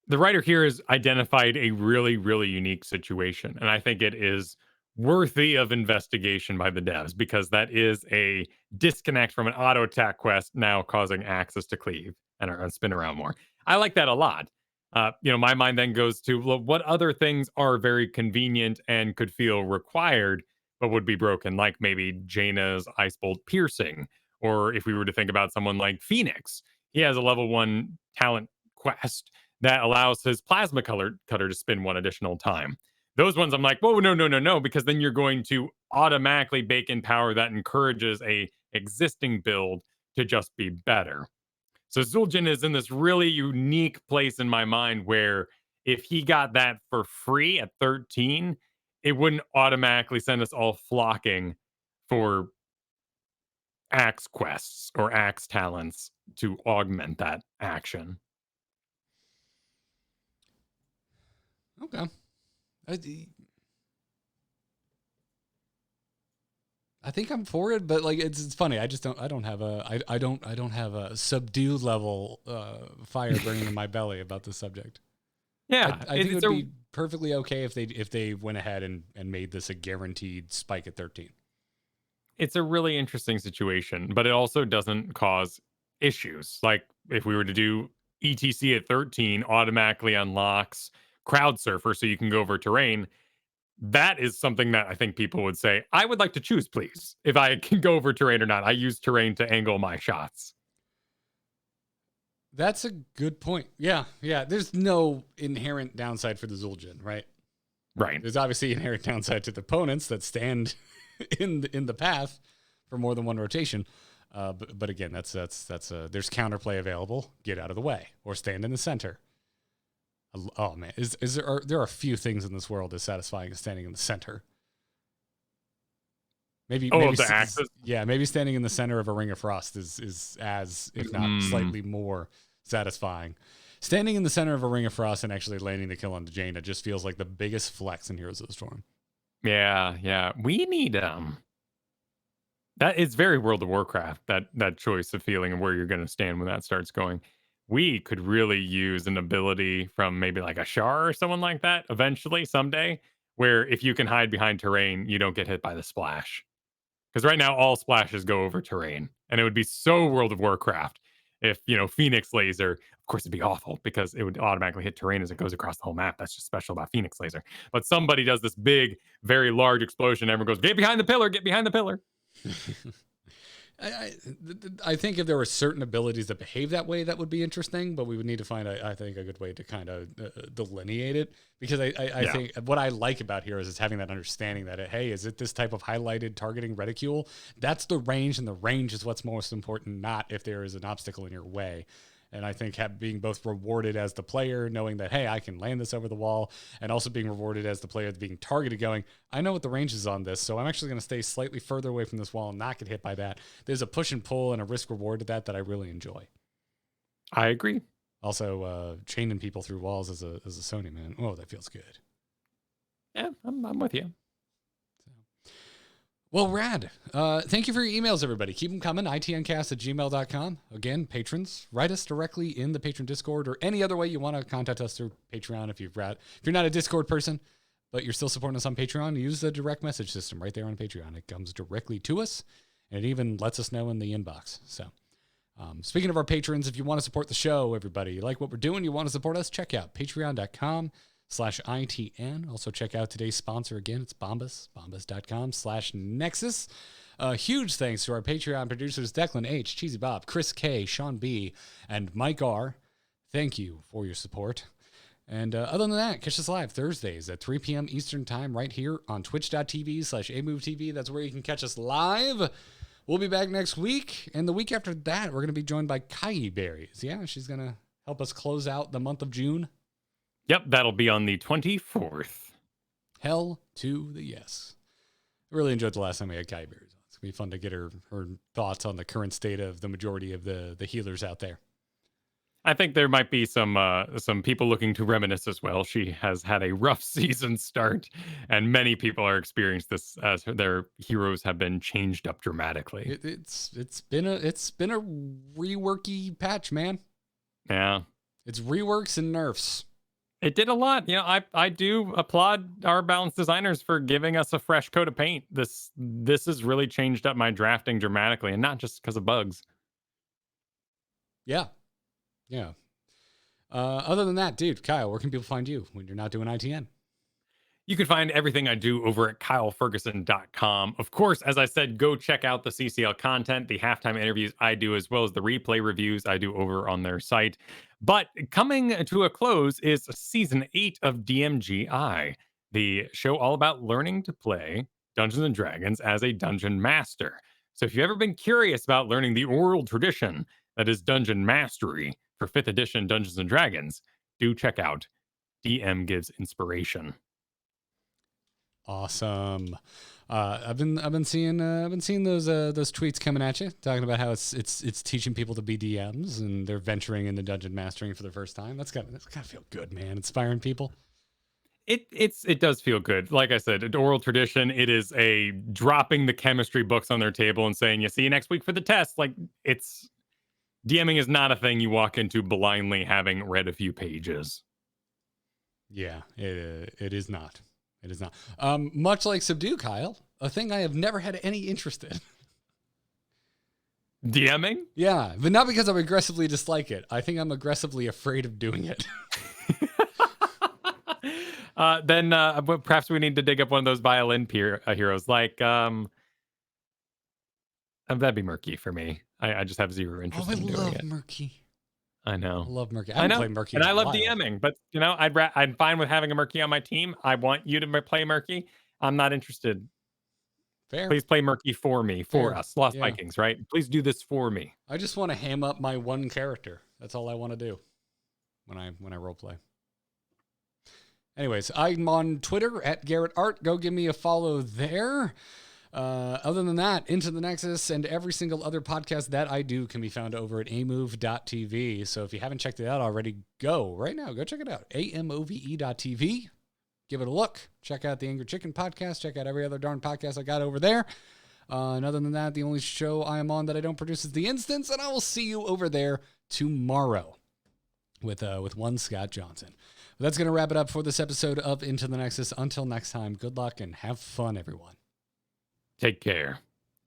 the writer here has identified a really, really unique situation, and I think it is worthy of investigation by the devs, because that is a disconnect from an auto attack quest now causing Axis to cleave and spin around more. I like that a lot. My mind then goes to, well, what other things are very convenient and could feel required but would be broken, like maybe Jaina's Ice Bolt piercing, Or if we were to think about someone like Phoenix, he has a level 1 talent quest that allows his plasma cutter to spin one additional time. Those ones I'm like, whoa, no, no, no, no, because then you're going to automatically bake in power that encourages a existing build to just be better. So Zul'jin is in this really unique place in my mind where if he got that for free at 13, it wouldn't automatically send us all flocking for axe quests or axe talents to augment that action. Okay. I think I'm for it, but like it's funny. I don't have a subdue level fire burning in my belly about this subject. Yeah, I think it would be perfectly okay if they went ahead and made this a guaranteed spike at 13. It's a really interesting situation, but it also doesn't cause issues. Like if we were to do ETC at 13 automatically unlocks crowd surfer so you can go over terrain. That is something that I think people would say, I would like to choose, please, if I can go over terrain or not. I use terrain to angle my shots. That's a good point. Yeah. There's no inherent downside for the Zul'jin, right? Right. There's obviously inherent downside to the opponents that stand in the path for more than one rotation. But again, that's there's counterplay available. Get out of the way or stand in the center. Oh man, there are a few things in this world as satisfying as standing in the center. Maybe the axis. Yeah, maybe standing in the center of a Ring of Frost is as, if not slightly more satisfying. Standing in the center of a Ring of Frost and actually landing the kill on Jaina just feels like the biggest flex in Heroes of the Storm. Yeah. We need that is very World of Warcraft, that choice of feeling and where you're going to stand when that starts going. We could really use an ability from maybe like a Shar or someone like that eventually, someday, where if you can hide behind terrain, you don't get hit by the splash. Because right now, all splashes go over terrain. And it would be so World of Warcraft if, Phoenix Laser, of course, it'd be awful because it would automatically hit terrain as it goes across the whole map. That's just special about Phoenix Laser. But somebody does this big, very large explosion. Everyone goes, get behind the pillar, get behind the pillar. I think if there were certain abilities that behave that way, that would be interesting, but we would need to find, I think, a good way to kind of delineate it. Because I think what I like about Heroes is having that understanding that, hey, is it this type of highlighted targeting reticule? That's the range, and the range is what's most important, not if there is an obstacle in your way. And I think being both rewarded as the player, knowing that, hey, I can land this over the wall, and also being rewarded as the player being targeted, going, I know what the range is on this, so I'm actually going to stay slightly further away from this wall and not get hit by that. There's a push and pull and a risk reward to that I really enjoy. I agree. Also, chaining people through walls as a Sony man. Oh, that feels good. Yeah, I'm with you. Well, rad. Thank you for your emails, everybody. Keep them coming. itncast@gmail.com. Again, patrons, write us directly in the patron Discord or any other way you want to contact us through Patreon. If you're not a Discord person, but you're still supporting us on Patreon, use the direct message system right there on Patreon. It comes directly to us, and it even lets us know in the inbox. So, speaking of our patrons, if you want to support the show, everybody, you like what we're doing, you want to support us, check out patreon.com/ITN. Also check out today's sponsor again. It's Bombas, bombas.com/Nexus. Huge thanks to our Patreon producers, Declan H, Cheesy Bob, Chris K, Sean B, and Mike R. Thank you for your support. And other than that, catch us live Thursdays at 3 p.m. Eastern Time right here on twitch.tv/AMoveTV. That's where you can catch us live. We'll be back next week. And the week after that, we're going to be joined by Kai Berries. Yeah, she's going to help us close out the month of June. Yep, that'll be on the 24th. Hell to the yes. I really enjoyed the last time we had Kai Berries. It's going to be fun to get her thoughts on the current state of the majority of the healers out there. I think there might be some people looking to reminisce as well. She has had a rough season start, and many people are experiencing this as their heroes have been changed up dramatically. It's been a reworky patch, man. Yeah, it's reworks and nerfs. It did a lot. I do applaud our balanced designers for giving us a fresh coat of paint. This has really changed up my drafting dramatically, and not just because of bugs. Yeah. Other than that, dude, Kyle, where can people find you when you're not doing ITN? You can find everything I do over at kylefergusson.com. Of course, as I said, go check out the CCL content, the halftime interviews I do, as well as the replay reviews I do over on their site. But coming to a close is season 8 of DMGI, the show all about learning to play Dungeons and Dragons as a dungeon master. So if you've ever been curious about learning the oral tradition that is dungeon mastery for 5th edition Dungeons and Dragons, do check out DM Gives Inspiration. Awesome. I've been seeing those tweets coming at you talking about how it's teaching people to be DMs and they're venturing into dungeon mastering for the first time. That's gotta feel good, man. Inspiring people. It does feel good. Like I said, oral tradition. It is a dropping the chemistry books on their table and saying, "You see you next week for the test." Like it's DMing is not a thing you walk into blindly having read a few pages. Yeah, it is not. It is not. Much like Subdue, Kyle, a thing I have never had any interest in. DMing? Yeah, but not because I aggressively dislike it. I think I'm aggressively afraid of doing it. Then perhaps we need to dig up one of those violin heroes. Like, that'd be murky for me. I just have zero interest in doing it. I love murky. I know. I love murky. I know. Play murky and I love while. DMing, but I'm fine with having a murky on my team. I want you to play murky. I'm not interested. Fair. Please play murky for me, for Fair. us, Lost Yeah. Vikings, right? Please do this for me. I just want to ham up my one character. That's all I want to do when I role play. Anyways, I'm on Twitter at Garrett Art. Go give me a follow there. Other than that, Into the Nexus and every single other podcast that I do can be found over at amove.tv. So if you haven't checked it out already, go right now. Go check it out. amove.tv. Give it a look. Check out the Angry Chicken podcast. Check out every other darn podcast I got over there. And other than that, the only show I am on that I don't produce is The Instance, and I will see you over there tomorrow with one Scott Johnson. But that's going to wrap it up for this episode of Into the Nexus. Until next time, good luck and have fun, everyone. Take care.